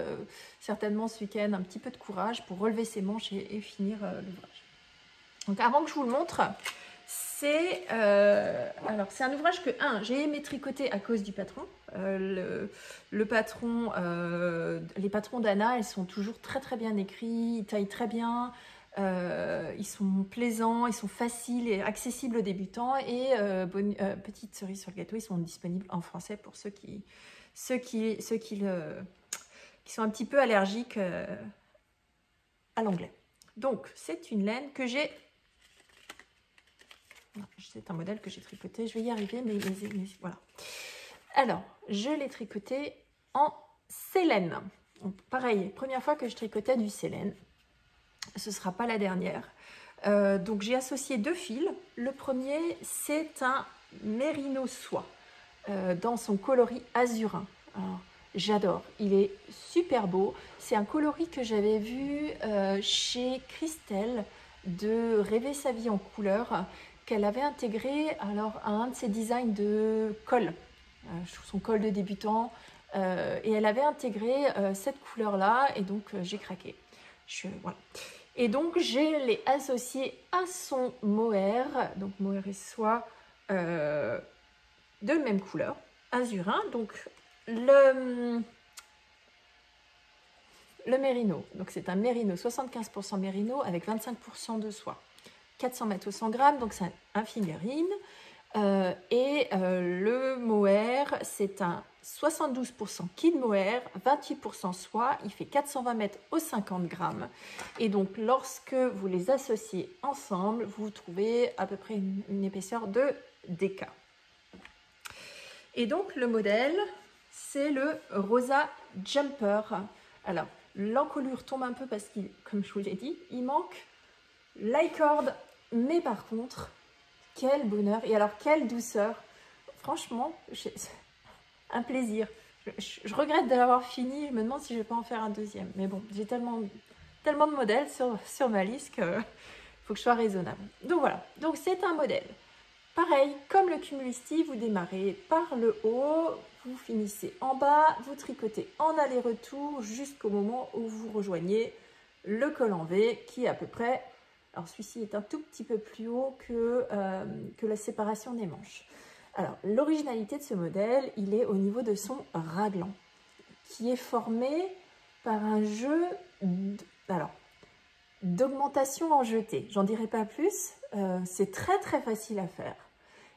certainement ce week-end un petit peu de courage pour relever ces manches et finir l'ouvrage. Donc avant que je vous le montre, c'est c'est un ouvrage que j'ai aimé tricoter à cause du patron. Le patron, les patrons d'Anna, ils sont toujours très très bien écrits, ils taillent très bien, ils sont plaisants, ils sont faciles et accessibles aux débutants. Et petite cerise sur le gâteau, ils sont disponibles en français pour ceux qui sont un petit peu allergiques à l'anglais. Donc c'est une laine que j'ai... C'est un modèle que j'ai tricoté, je vais y arriver, mais voilà. Alors, je l'ai tricoté en Célène. Donc, pareil, première fois que je tricotais du Célène. Ce ne sera pas la dernière. Donc, j'ai associé 2 fils. Le premier, c'est un mérino soie dans son coloris azurin. Alors, j'adore, il est super beau. C'est un coloris que j'avais vu chez Christelle de Rêver sa vie en couleur, qu'elle avait intégré alors à un de ses designs de col, son col de débutant, et elle avait intégré cette couleur là, et donc j'ai craqué. Voilà. Et donc je l'ai associé à son mohair, donc mohair et soie de même couleur, azurin. Donc le mérino, donc c'est un mérino 75% mérino avec 25% de soie. 400 mètres au 100 grammes, donc c'est un figurine. Le mohair, c'est un 72% kid mohair, 28% soie, il fait 420 mètres au 50 grammes. Et donc, lorsque vous les associez ensemble, vous trouvez à peu près une épaisseur de DK. Et donc, le modèle, c'est le Rosa Jumper. Alors, l'encolure tombe un peu parce qu'il, comme je vous l'ai dit, il manque l'i-cord, mais par contre, quel bonheur, et alors quelle douceur. Franchement, un plaisir. Je regrette de l'avoir fini, je me demande si je vais pas en faire un deuxième. Mais bon, j'ai tellement de modèles sur ma liste qu'il faut que je sois raisonnable. Donc voilà, donc c'est un modèle. Pareil, comme le cumulisti, vous démarrez par le haut, vous finissez en bas, vous tricotez en aller-retour jusqu'au moment où vous rejoignez le col en V qui est à peu près... Alors celui-ci est un tout petit peu plus haut que la séparation des manches. Alors l'originalité de ce modèle, il est au niveau de son raglan, qui est formé par un jeu d'augmentation en jeté. J'en dirai pas plus, c'est très très facile à faire.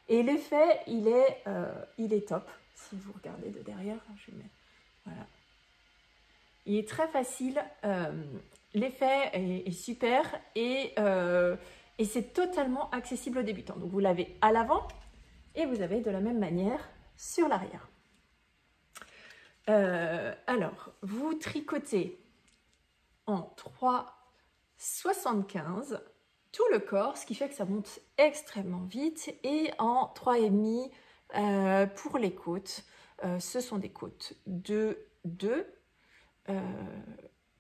Et l'effet, il est top. Si vous regardez de derrière, je vais mettre, voilà. Il est très facile, l'effet est super et c'est totalement accessible aux débutants. Donc vous l'avez à l'avant et vous avez de la même manière sur l'arrière. Alors, vous tricotez en 3,75 tout le corps, ce qui fait que ça monte extrêmement vite, et en 3,5 pour les côtes. Ce sont des côtes de 2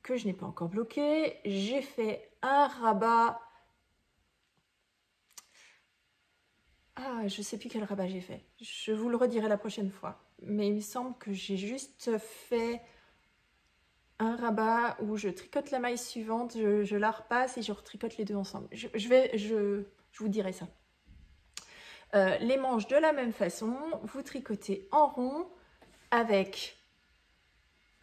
que je n'ai pas encore bloqué. J'ai fait un rabat. Je ne sais plus quel rabat j'ai fait. Je vous le redirai la prochaine fois. Mais il me semble que j'ai juste fait un rabat où je tricote la maille suivante, je la repasse et je retricote les deux ensemble. Je vous dirai ça. Les manches de la même façon, vous tricotez en rond avec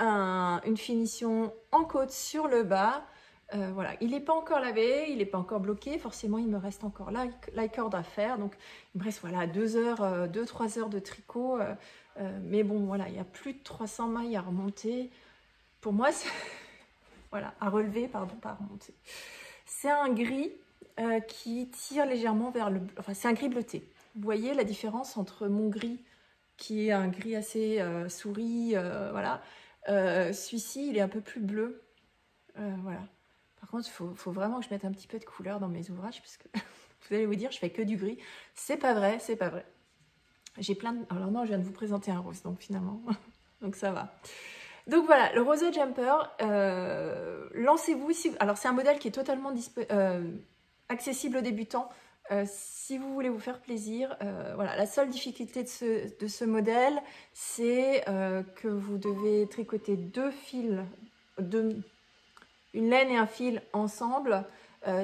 une finition en côte sur le bas. Voilà, il n'est pas encore lavé, il n'est pas encore bloqué, forcément il me reste encore l'i-cord à faire, donc il me reste voilà 2-3 heures de tricot, mais bon voilà, il y a plus de 300 mailles à remonter. Pour moi, voilà, à relever, pardon, pas à remonter. C'est un gris qui tire légèrement vers le... Enfin, c'est un gris bleuté. Vous voyez la différence entre mon gris, qui est un gris assez souris, voilà. Celui-ci, il est un peu plus bleu. Voilà. Par contre, il faut vraiment que je mette un petit peu de couleur dans mes ouvrages, parce que vous allez vous dire, je fais que du gris. C'est pas vrai, c'est pas vrai. J'ai plein de... Alors non, je viens de vous présenter un rose, donc finalement, donc ça va. Donc voilà, le Rose Jumper, lancez-vous. Alors c'est un modèle qui est totalement accessible aux débutants. Si vous voulez vous faire plaisir, voilà, la seule difficulté de ce modèle, c'est que vous devez tricoter deux fils, une laine et un fil ensemble.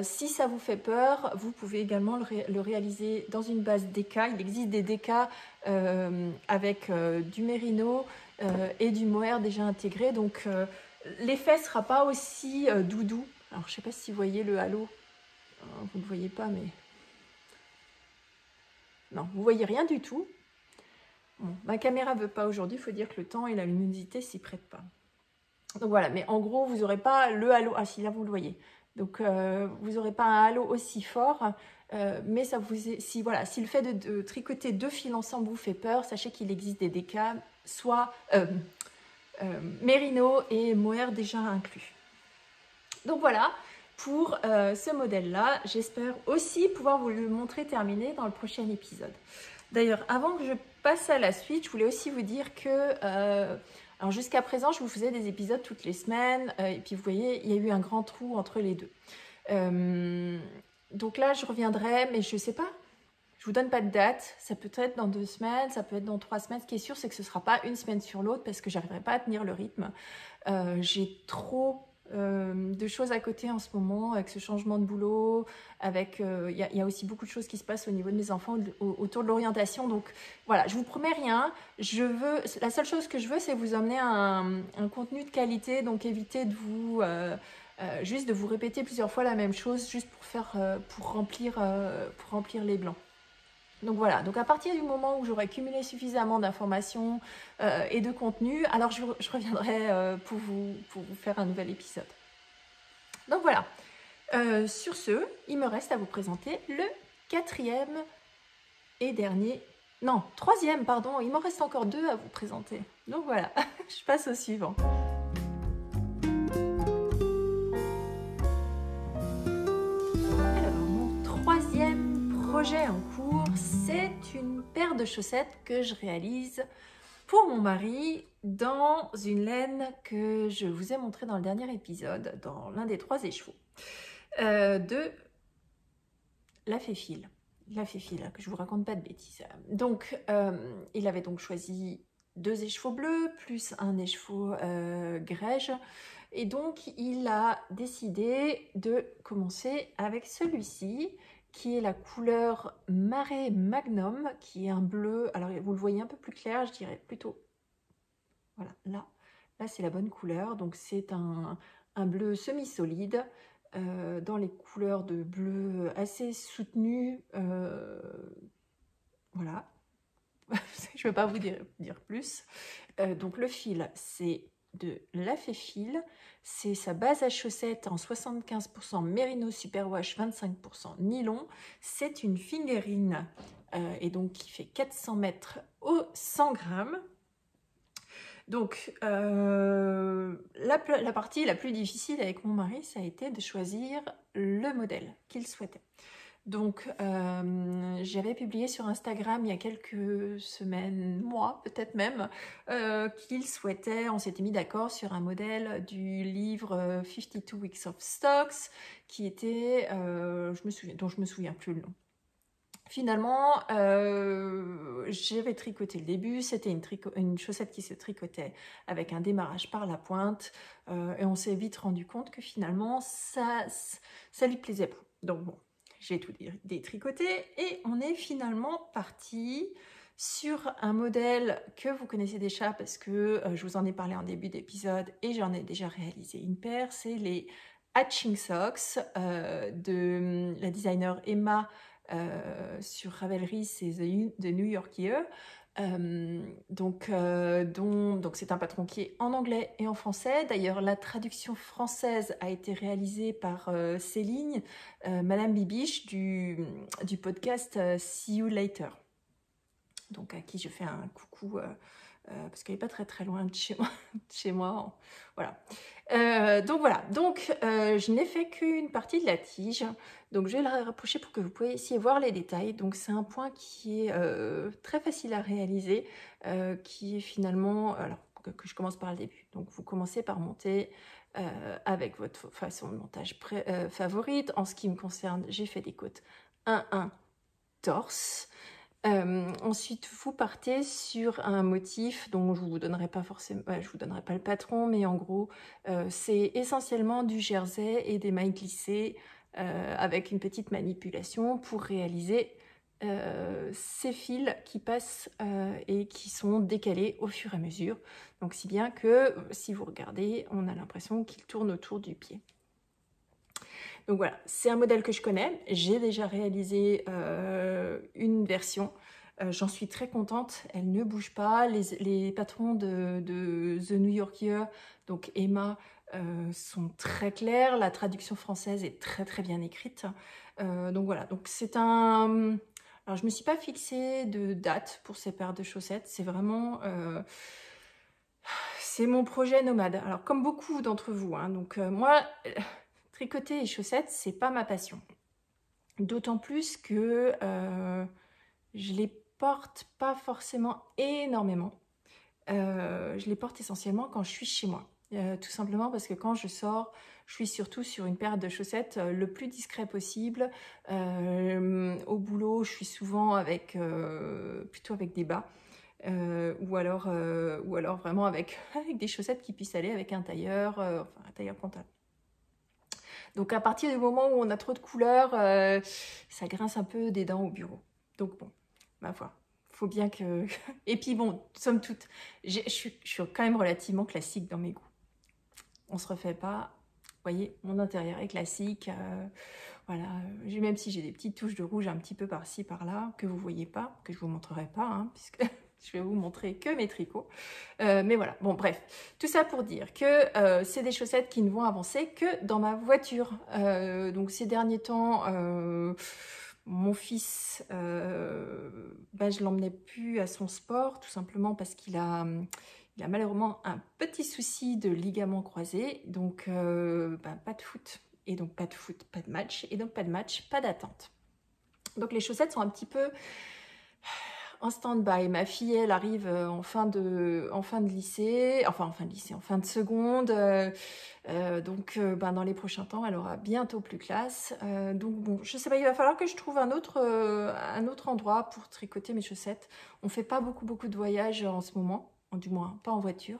Si ça vous fait peur, vous pouvez également le réaliser dans une base DK. Il existe des DK avec du mérino et du mohair déjà intégré. Donc l'effet ne sera pas aussi doudou. Alors je ne sais pas si vous voyez le halo. Vous ne le voyez pas, mais... Non, vous ne voyez rien du tout. Bon, ma caméra ne veut pas aujourd'hui. Il faut dire que le temps et la luminosité s'y prêtent pas. Donc voilà, mais en gros, vous n'aurez pas le halo. Ah si, là vous le voyez. Donc vous n'aurez pas un halo aussi fort, mais ça vous si le fait de tricoter deux fils ensemble vous fait peur, sachez qu'il existe des DK, soit mérino et mohair déjà inclus. Donc voilà pour ce modèle-là. J'espère aussi pouvoir vous le montrer terminé dans le prochain épisode. D'ailleurs, avant que je passe à la suite, je voulais aussi vous dire que... alors jusqu'à présent, je vous faisais des épisodes toutes les semaines et puis vous voyez, il y a eu un grand trou entre les deux. Donc là, je reviendrai, mais je ne sais pas. Je ne vous donne pas de date. Ça peut être dans 2 semaines, ça peut être dans 3 semaines. Ce qui est sûr, c'est que ce ne sera pas une semaine sur l'autre parce que je n'arriverai pas à tenir le rythme. J'ai trop de choses à côté en ce moment avec ce changement de boulot, avec il y a aussi beaucoup de choses qui se passent au niveau de mes enfants autour de l'orientation. Donc voilà, je vous promets rien. La seule chose que je veux, c'est vous emmener un contenu de qualité. Donc évitez de vous juste de vous répéter plusieurs fois la même chose, juste pour remplir les blancs. Donc voilà, donc à partir du moment où j'aurai cumulé suffisamment d'informations et de contenu, alors je reviendrai pour vous faire un nouvel épisode. Donc voilà, sur ce, il me reste à vous présenter le 4e et dernier, non, 3e, pardon, il m'en reste encore 2 à vous présenter. Donc voilà, je passe au suivant. Alors, mon 3e projet en cours, c'est une paire de chaussettes que je réalise pour mon mari dans une laine que je vous ai montrée dans le dernier épisode, dans l'un des 3 écheveaux, de la Féfile. La Féfile, que je vous raconte pas de bêtises. Donc, il avait donc choisi 2 écheveaux bleus, plus un écheveau grège. Et donc, il a décidé de commencer avec celui-ci, qui est la couleur Marée Magnum, qui est un bleu, alors vous le voyez un peu plus clair, je dirais plutôt, voilà, là c'est la bonne couleur, donc c'est un bleu semi-solide, dans les couleurs de bleu assez soutenues, voilà, je ne vais pas vous dire plus. Donc le fil, c'est de la Féfile, c'est sa base à chaussettes en 75% Merino Superwash, 25% nylon. C'est une fingerine et donc qui fait 400 mètres au 100 grammes. Donc la partie la plus difficile avec mon mari, ça a été de choisir le modèle qu'il souhaitait. Donc, j'avais publié sur Instagram il y a quelques semaines, mois peut-être même, qu'il souhaitait, on s'était mis d'accord sur un modèle du livre 52 Weeks of Stocks, qui était, dont je me souviens plus le nom. Finalement, j'avais tricoté le début, c'était une chaussette qui se tricotait avec un démarrage par la pointe, et on s'est vite rendu compte que finalement, ça lui plaisait pas. Donc bon. J'ai tout détricoté et on est finalement parti sur un modèle que vous connaissez déjà parce que je vous en ai parlé en début d'épisode et j'en ai déjà réalisé une paire. C'est les Hatching Socks de la designer Emma sur Ravelry, c'est The New Yorker. Donc c'est un patron qui est en anglais et en français. D'ailleurs, la traduction française a été réalisée par Céline, Madame Bibiche du podcast See You Later. Donc à qui je fais un coucou parce qu'elle n'est pas très loin de chez moi. Voilà. Donc voilà, je n'ai fait qu'une partie de la tige, donc je vais la rapprocher pour que vous puissiez voir les détails. Donc c'est un point qui est très facile à réaliser, qui est finalement, alors que je commence par le début. Donc vous commencez par monter avec votre façon de montage favorite. En ce qui me concerne, j'ai fait des côtes 1-1 torse. Ensuite, vous partez sur un motif dont je vous donnerai pas forcément, je vous donnerai pas le patron, mais en gros, c'est essentiellement du jersey et des mailles glissées avec une petite manipulation pour réaliser ces fils qui passent et qui sont décalés au fur et à mesure. Donc, si bien que si vous regardez, on a l'impression qu'ils tournent autour du pied. Donc voilà, c'est un modèle que je connais. J'ai déjà réalisé une version. J'en suis très contente. Elle ne bouge pas. Les patrons de The New Yorker, donc Emma, sont très clairs. La traduction française est très bien écrite. Donc voilà, donc c'est un... Alors je ne me suis pas fixée de date pour ces paires de chaussettes. C'est vraiment... c'est mon projet nomade. Alors comme beaucoup d'entre vous, hein, donc moi... Tricoter et chaussettes, c'est pas ma passion. D'autant plus que je les porte pas forcément énormément. Je les porte essentiellement quand je suis chez moi. Tout simplement parce que quand je sors, je suis surtout sur une paire de chaussettes le plus discret possible. Au boulot, je suis souvent avec plutôt avec des bas. Ou alors vraiment avec des chaussettes qui puissent aller avec un tailleur, enfin un tailleur pantalon. Donc à partir du moment où on a trop de couleurs, ça grince un peu des dents au bureau. Donc bon, ma foi, faut bien que... Et puis bon, somme toute, je suis quand même relativement classique dans mes goûts. On se refait pas. Vous voyez, mon intérieur est classique. Voilà, même si j'ai des petites touches de rouge un petit peu par-ci, par-là, que vous voyez pas, que je vous montrerai pas, hein, puisque... Je vais vous montrer que mes tricots. Mais voilà, bon bref. Tout ça pour dire que c'est des chaussettes qui ne vont avancer que dans ma voiture. Donc ces derniers temps, mon fils, je l'emmenais plus à son sport, tout simplement parce qu'il a malheureusement un petit souci de ligament croisé. Donc pas de foot. Et donc pas de foot, pas de match. Et donc pas de match, pas d'attente. Donc les chaussettes sont un petit peu... en stand-by. Ma fille, elle arrive en fin de lycée, en fin de seconde. Donc, dans les prochains temps, elle aura bientôt plus classe. Donc, bon, je sais pas, il va falloir que je trouve un autre endroit pour tricoter mes chaussettes. On fait pas beaucoup de voyages en ce moment, du moins pas en voiture.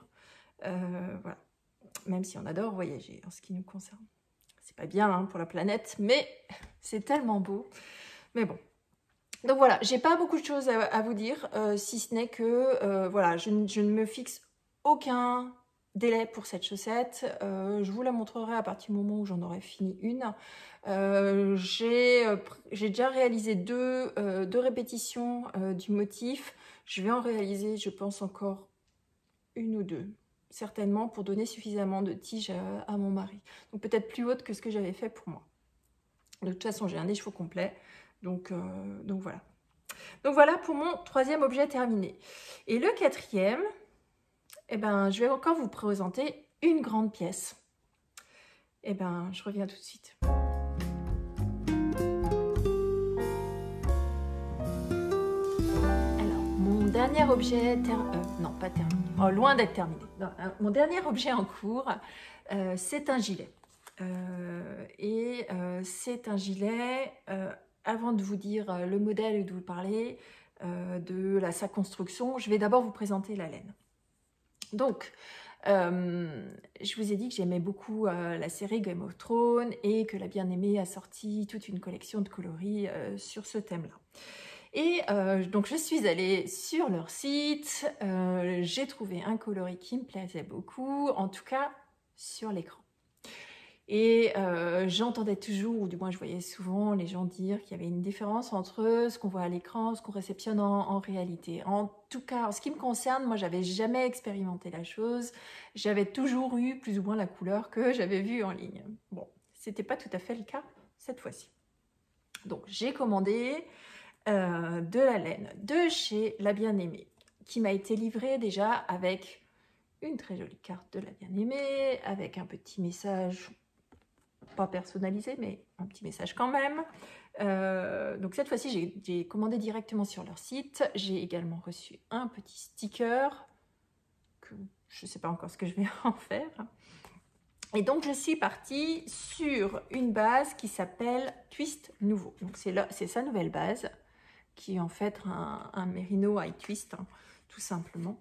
Voilà. Même si on adore voyager en ce qui nous concerne. C'est pas bien hein, pour la planète, mais c'est tellement beau. Mais bon. Donc voilà, j'ai pas beaucoup de choses à vous dire, si ce n'est que voilà, je ne me fixe aucun délai pour cette chaussette. Je vous la montrerai à partir du moment où j'en aurai fini une. J'ai déjà réalisé deux répétitions du motif. Je vais en réaliser, je pense, encore une ou deux, certainement, pour donner suffisamment de tige à mon mari. Donc peut-être plus haute que ce que j'avais fait pour moi. De toute façon, j'ai un écheveau complet. Donc voilà. Donc voilà pour mon troisième objet terminé. Et le quatrième, je vais encore vous présenter une grande pièce. Je reviens tout de suite. Alors, mon dernier objet, non pas terminé, loin d'être terminé. Non, mon dernier objet en cours, c'est un gilet. C'est un gilet... avant de vous dire le modèle et de vous parler de sa construction, je vais d'abord vous présenter la laine. Donc, je vous ai dit que j'aimais beaucoup la série Game of Thrones et que la bien-aimée a sorti toute une collection de coloris sur ce thème-là. Et donc, je suis allée sur leur site, j'ai trouvé un coloris qui me plaisait beaucoup, en tout cas sur l'écran. Et j'entendais toujours, ou du moins je voyais souvent les gens dire qu'il y avait une différence entre ce qu'on voit à l'écran, ce qu'on réceptionne en réalité. En tout cas, en ce qui me concerne, moi j'avais jamais expérimenté la chose. J'avais toujours eu plus ou moins la couleur que j'avais vue en ligne. Bon, c'était pas tout à fait le cas cette fois-ci. Donc j'ai commandé de la laine de chez La Bien-Aimée, qui m'a été livré déjà avec une très jolie carte de la bien-aimée, avec un petit message, pas personnalisé, mais un petit message quand même. Donc cette fois-ci, j'ai commandé directement sur leur site. J'ai également reçu un petit sticker, que je ne sais pas encore ce que je vais en faire. Et donc je suis partie sur une base qui s'appelle Twist Nouveau. Donc c'est sa nouvelle base, qui est en fait un Merino High Twist, hein, tout simplement.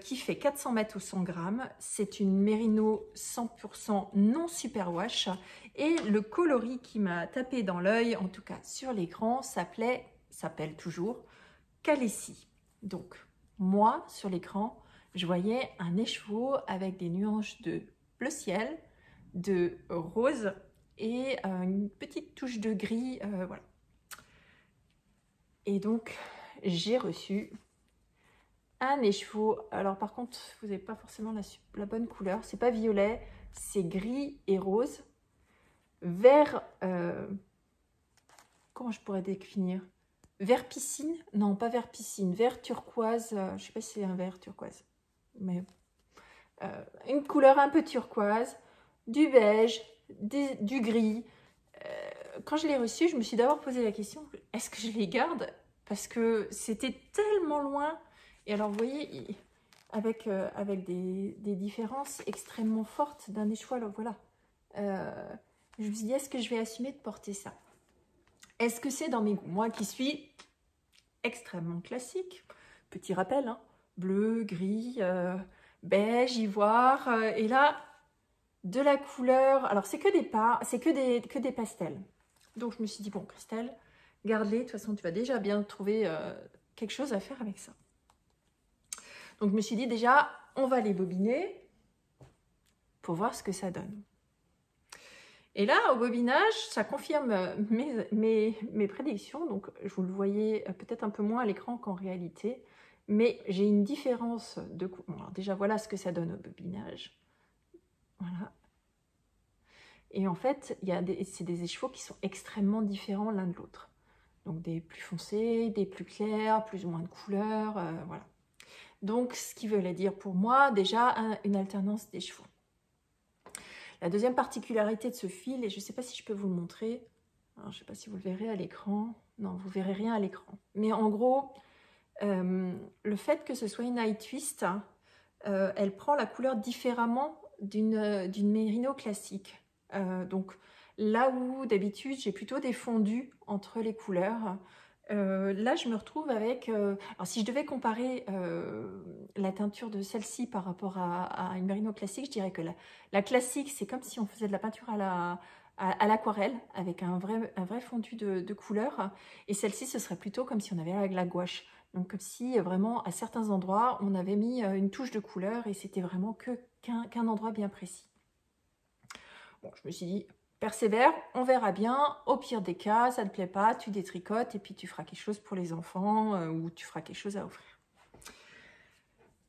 Qui fait 400 mètres au 100 grammes. C'est une Merino 100% non superwash. Et le coloris qui m'a tapé dans l'œil, en tout cas sur l'écran, s'appelle toujours Calessi. Donc, moi, sur l'écran, je voyais un écheveau avec des nuances de bleu ciel, de rose et une petite touche de gris. Voilà. Et donc, j'ai reçu un écheveau. Alors par contre, vous n'avez pas forcément la bonne couleur. C'est pas violet, c'est gris et rose. Vert, comment je pourrais définir? Vert piscine? Non, pas vert piscine. Vert turquoise. Je sais pas si c'est un vert turquoise. Mais une couleur un peu turquoise. Du beige, du gris. Quand je l'ai reçu, je me suis d'abord posé la question, est-ce que je les garde? Parce que c'était tellement loin. Et alors, vous voyez, avec des différences extrêmement fortes d'un écheveau, alors voilà. Je me suis dit, est-ce que je vais assumer de porter ça? Est-ce que c'est dans mes goûts? Moi qui suis extrêmement classique, petit rappel, hein, bleu, gris, beige, ivoire, et là, de la couleur, alors c'est que des pastels. Donc je me suis dit, bon Christelle, garde-les, de toute façon tu vas déjà bien trouver quelque chose à faire avec ça. Donc je me suis dit déjà, on va les bobiner pour voir ce que ça donne. Et là, au bobinage, ça confirme mes prédictions. Donc vous le voyez peut-être un peu moins à l'écran qu'en réalité, mais j'ai une différence de couleur. Bon, alors déjà, voilà ce que ça donne au bobinage. Voilà. Et en fait, c'est des écheveaux qui sont extrêmement différents l'un de l'autre. Donc des plus foncés, des plus clairs, plus ou moins de couleurs, voilà. Donc ce qui voulait dire pour moi, déjà, une alternance des chevaux. La deuxième particularité de ce fil, et je ne sais pas si je peux vous le montrer, alors, je ne sais pas si vous le verrez à l'écran, non, vous ne verrez rien à l'écran. Mais en gros, le fait que ce soit une high twist, elle prend la couleur différemment d'une Merino classique. Donc là où d'habitude j'ai plutôt des fondus entre les couleurs, là je me retrouve avec, alors si je devais comparer la teinture de celle-ci par rapport à une Merino classique, je dirais que la classique c'est comme si on faisait de la peinture à l'aquarelle avec un vrai fondu de couleurs, et celle-ci ce serait plutôt comme si on avait avec la gouache. Donc comme si vraiment à certains endroits on avait mis une touche de couleur et c'était vraiment qu'un endroit bien précis. Bon, je me suis dit, persévère, on verra bien. Au pire des cas, ça ne te plaît pas, tu détricotes et puis tu feras quelque chose pour les enfants ou tu feras quelque chose à offrir.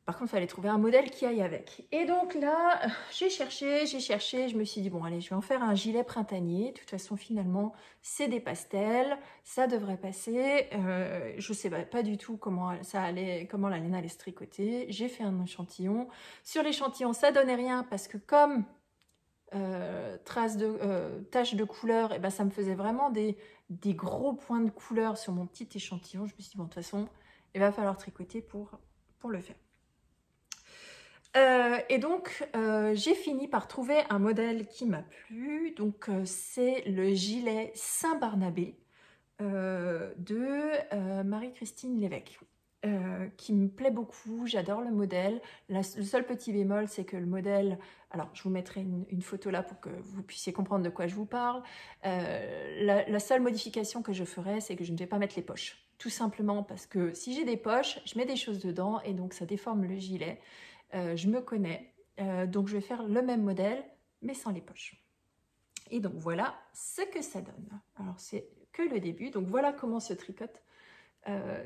Par contre, il fallait trouver un modèle qui aille avec. Et donc là, j'ai cherché, je me suis dit, bon, allez, je vais en faire un gilet printanier. De toute façon, finalement, c'est des pastels, ça devrait passer. Je ne sais pas du tout comment la laine allait se tricoter. J'ai fait un échantillon. Sur l'échantillon, ça donnait rien parce que comme taches de couleur, et ben ça me faisait vraiment des gros points de couleur sur mon petit échantillon. Je me suis dit, bon, de toute façon, il va falloir tricoter pour le faire. Et donc, j'ai fini par trouver un modèle qui m'a plu. Donc, c'est le gilet Saint-Barnabé de Marie-Christine Lévesque. Qui me plaît beaucoup, j'adore le modèle. Le seul petit bémol, c'est que le modèle, alors je vous mettrai une photo là pour que vous puissiez comprendre de quoi je vous parle. La seule modification que je ferai, c'est que je ne vais pas mettre les poches. Tout simplement parce que si j'ai des poches, je mets des choses dedans et donc ça déforme le gilet. Je me connais, donc je vais faire le même modèle, mais sans les poches. Et donc voilà ce que ça donne. Alors c'est que le début, donc voilà comment se tricote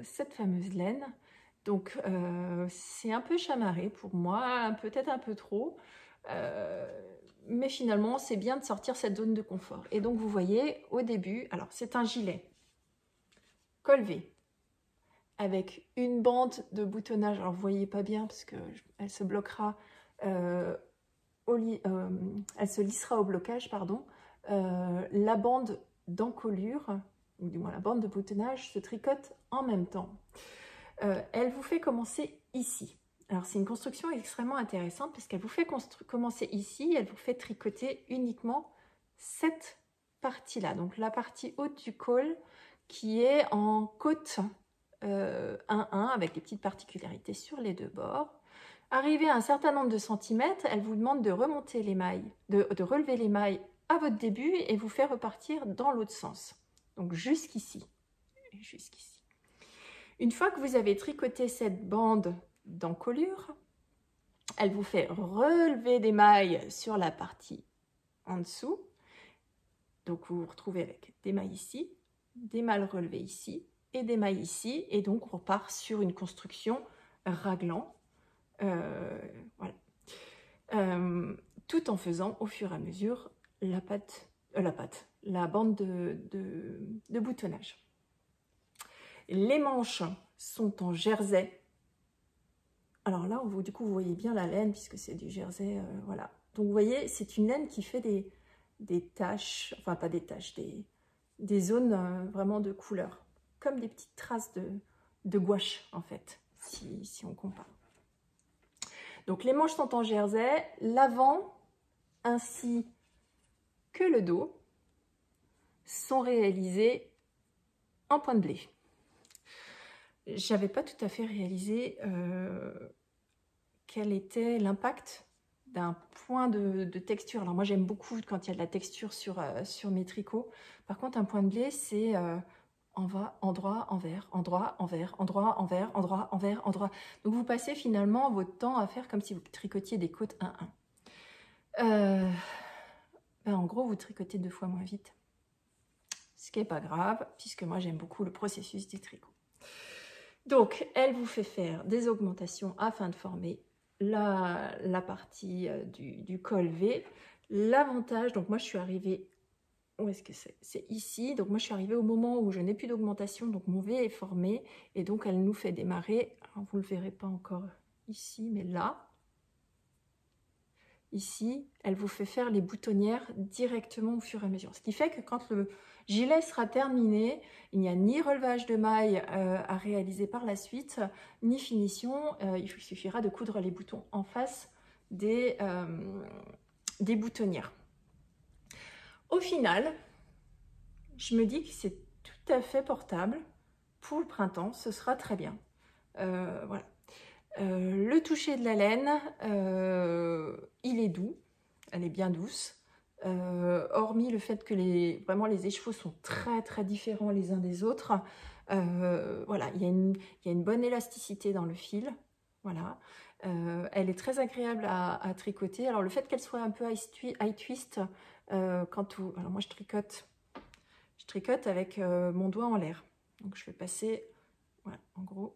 cette fameuse laine. Donc c'est un peu chamarré pour moi, peut-être un peu trop, mais finalement c'est bien de sortir cette zone de confort. Et donc vous voyez au début, alors c'est un gilet col V avec une bande de boutonnage. Alors vous voyez pas bien parce que elle se bloquera, elle se lissera au blocage, pardon. La bande d'encolure, ou du moins la bande de boutonnage, se tricote en même temps. Elle vous fait commencer ici. Alors c'est une construction extrêmement intéressante parce qu'elle vous fait commencer ici, elle vous fait tricoter uniquement cette partie-là, donc la partie haute du col qui est en côte 1-1 avec des petites particularités sur les deux bords. Arrivé à un certain nombre de centimètres, elle vous demande de remonter les mailles, de relever les mailles à votre début et vous faire repartir dans l'autre sens. Donc jusqu'ici. Jusqu'ici. Une fois que vous avez tricoté cette bande d'encolure, elle vous fait relever des mailles sur la partie en dessous. Donc vous vous retrouvez avec des mailles ici, des mailles relevées ici et des mailles ici. Et donc on repart sur une construction raglan. Voilà. Tout en faisant au fur et à mesure la bande de boutonnage. Les manches sont en jersey. Alors là, du coup, vous voyez bien la laine puisque c'est du jersey, voilà. Donc vous voyez, c'est une laine qui fait des taches, enfin pas des taches, des zones vraiment de couleur, comme des petites traces de gouache en fait, si on compare. Donc les manches sont en jersey, l'avant ainsi que le dos sont réalisés en point de blé. J'avais pas tout à fait réalisé quel était l'impact d'un point de texture. Alors moi j'aime beaucoup quand il y a de la texture sur mes tricots. Par contre un point de blé c'est endroit, envers, endroit, envers, endroit, envers, endroit, envers, endroit. Donc vous passez finalement votre temps à faire comme si vous tricotiez des côtes 1-1. En gros vous tricotez 2 fois moins vite. Ce qui n'est pas grave puisque moi j'aime beaucoup le processus du tricot. Donc elle vous fait faire des augmentations afin de former la partie du col V. L'avantage, donc moi je suis arrivée, où est-ce que c'est? C'est ici, donc moi je suis arrivée au moment où je n'ai plus d'augmentation, donc mon V est formé, et donc elle nous fait démarrer, alors vous ne le verrez pas encore ici, mais là, ici, elle vous fait faire les boutonnières directement au fur et à mesure. Ce qui fait que quand le gilet sera terminé, il n'y a ni relevage de mailles à réaliser par la suite, ni finition. Il suffira de coudre les boutons en face des boutonnières. Au final, je me dis que c'est tout à fait portable. Pour le printemps, ce sera très bien. Voilà. Le toucher de la laine, il est doux. Elle est bien douce, hormis le fait que vraiment les écheveaux sont très très différents les uns des autres. Voilà, il y a une bonne élasticité dans le fil. Voilà, elle est très agréable à tricoter. Alors le fait qu'elle soit un peu high twist, alors moi je tricote avec mon doigt en l'air. Donc je vais passer, voilà, en gros,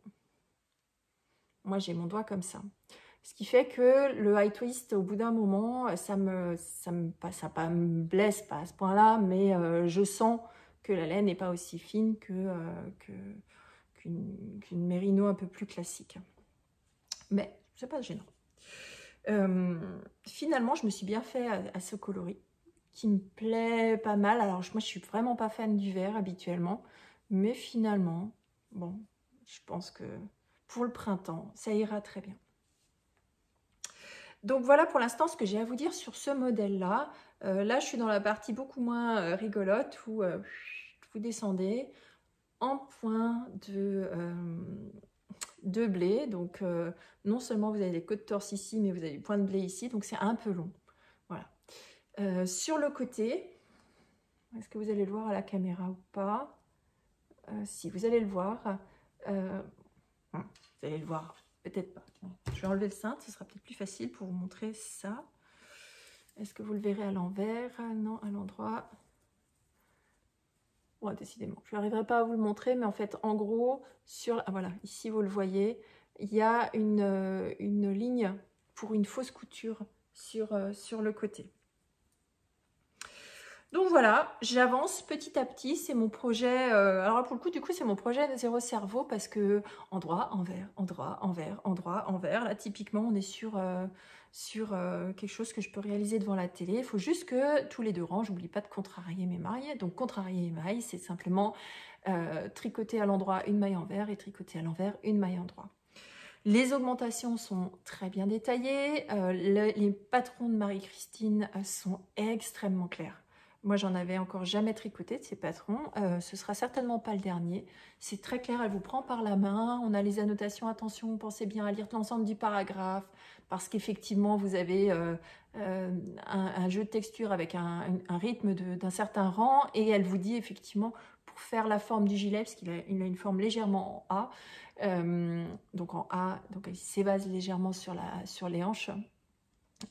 moi j'ai mon doigt comme ça. Ce qui fait que le high twist, au bout d'un moment, ça me blesse pas à ce point-là, mais je sens que la laine n'est pas aussi fine qu'une mérino un peu plus classique. Mais c'est pas gênant. Finalement, je me suis bien fait à ce coloris qui me plaît pas mal. Alors moi, je suis vraiment pas fan du vert habituellement, mais finalement, bon, je pense que pour le printemps, ça ira très bien. Donc voilà pour l'instant ce que j'ai à vous dire sur ce modèle-là. Là, je suis dans la partie beaucoup moins rigolote où vous descendez en point de blé. Donc non seulement vous avez des côtes torse ici, mais vous avez des points de blé ici. Donc c'est un peu long. Voilà. Sur le côté, est-ce que vous allez le voir à la caméra ou pas? Si, vous allez le voir. Vous allez le voir. Peut-être pas. Je vais enlever le cintre, ce sera peut-être plus facile pour vous montrer ça. Est-ce que vous le verrez à l'envers? Non, à l'endroit. Ouais, décidément, je n'arriverai pas à vous le montrer, mais en fait, en gros, voilà, ici vous le voyez, il y a une ligne pour une fausse couture sur le côté. Donc voilà, j'avance petit à petit, c'est mon projet, alors là, pour le coup, du coup, c'est mon projet de zéro cerveau parce que endroit, envers, endroit, envers, endroit, envers. Là, typiquement, on est sur quelque chose que je peux réaliser devant la télé. Il faut juste que tous les 2 rangs, j'oublie pas de contrarier mes mailles. Donc contrarier les mailles, c'est simplement tricoter à l'endroit une maille envers et tricoter à l'envers une maille endroit. Les augmentations sont très bien détaillées, les patrons de Marie-Christine sont extrêmement clairs. Moi, j'en avais encore jamais tricoté de ces patrons, ce sera certainement pas le dernier. C'est très clair, elle vous prend par la main, on a les annotations, attention, pensez bien à lire l'ensemble du paragraphe, parce qu'effectivement, vous avez un jeu de texture avec un rythme d'un certain rang, et elle vous dit effectivement, pour faire la forme du gilet, parce qu'il a une forme légèrement en A, donc en A, donc il s'évase légèrement sur les hanches.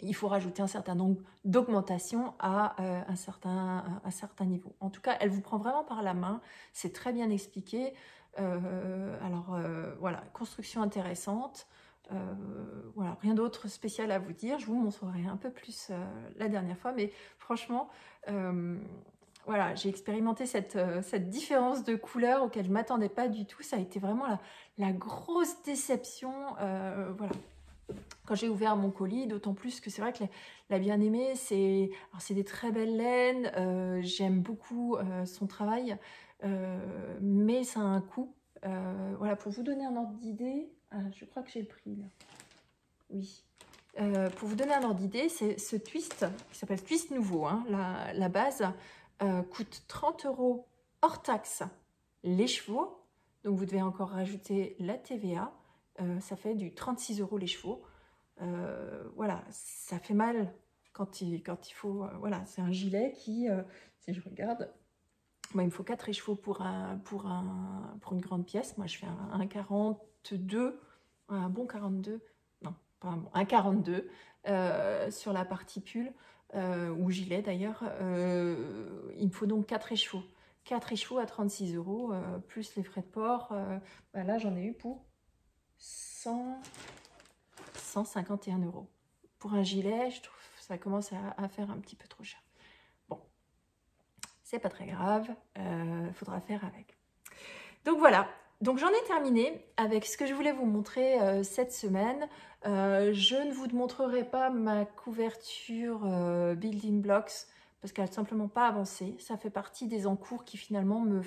Il faut rajouter un certain nombre d'augmentations à un certain niveau. En tout cas, elle vous prend vraiment par la main, c'est très bien expliqué. Voilà, construction intéressante. Voilà, rien d'autre spécial à vous dire. Je vous montrerai un peu plus la dernière fois, mais franchement, voilà, j'ai expérimenté cette différence de couleur auquel je ne m'attendais pas du tout. Ça a été vraiment la grosse déception. Voilà. Quand j'ai ouvert mon colis, d'autant plus que c'est vrai que la bien-aimée, c'est des très belles laines, j'aime beaucoup son travail, mais ça a un coût. Voilà, pour vous donner un ordre d'idée, je crois que j'ai le prix là. Oui. Pour vous donner un ordre d'idée, c'est ce twist qui s'appelle Twist Nouveau, hein, la base coûte 30 € hors taxe les chevaux. Donc vous devez encore rajouter la TVA. Ça fait du 36 € les chevaux. Voilà, ça fait mal quand il faut... voilà, c'est un gilet qui, si je regarde, moi, il me faut 4 écheveaux pour une grande pièce. Moi, je fais un 42, un bon 42, non, pas un bon, un 42 sur la partie pull, ou gilet d'ailleurs. Il me faut donc 4 écheveaux. 4 écheveaux à 36 €, plus les frais de port. Bah là, j'en ai eu pour 151 €. Pour un gilet, je trouve que ça commence à faire un petit peu trop cher. Bon, c'est pas très grave, faudra faire avec. Donc voilà, donc j'en ai terminé avec ce que je voulais vous montrer cette semaine. Je ne vous montrerai pas ma couverture Building Blocks parce qu'elle n'a simplement pas avancé. Ça fait partie des encours qui finalement me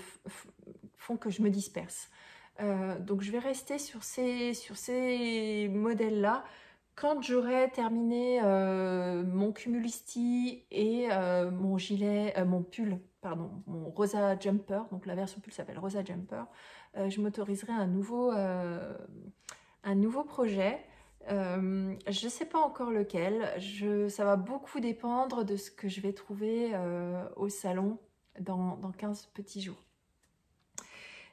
font que je me disperse. Donc je vais rester sur ces modèles-là. Quand j'aurai terminé mon cumulisti et mon gilet, mon pull, pardon, mon Rosa Jumper, donc la version pull s'appelle Rosa Jumper, je m'autoriserai un nouveau projet. Je ne sais pas encore lequel, ça va beaucoup dépendre de ce que je vais trouver au salon dans 15 petits jours.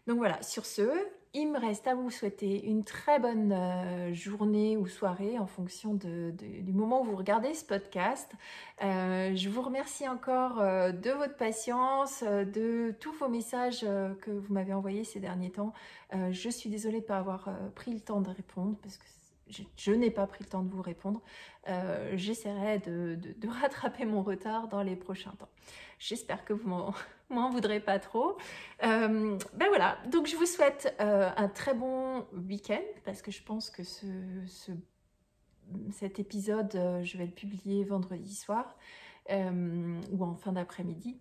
Donc voilà, sur ce, il me reste à vous souhaiter une très bonne journée ou soirée en fonction du moment où vous regardez ce podcast. Je vous remercie encore de votre patience, de tous vos messages que vous m'avez envoyés ces derniers temps. Je suis désolée de ne pas avoir pris le temps de répondre parce que je n'ai pas pris le temps de vous répondre. J'essaierai de rattraper mon retard dans les prochains temps. J'espère que vous m'en voudrez pas trop. Ben voilà, donc je vous souhaite un très bon week-end parce que je pense que cet épisode, je vais le publier vendredi soir ou en fin d'après-midi.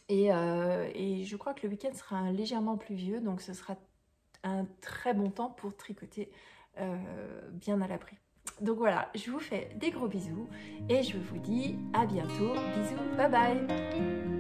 Et je crois que le week-end sera légèrement pluvieux, donc ce sera un très bon temps pour tricoter bien à l'abri. Donc voilà, je vous fais des gros bisous et je vous dis à bientôt. Bisous, bye bye!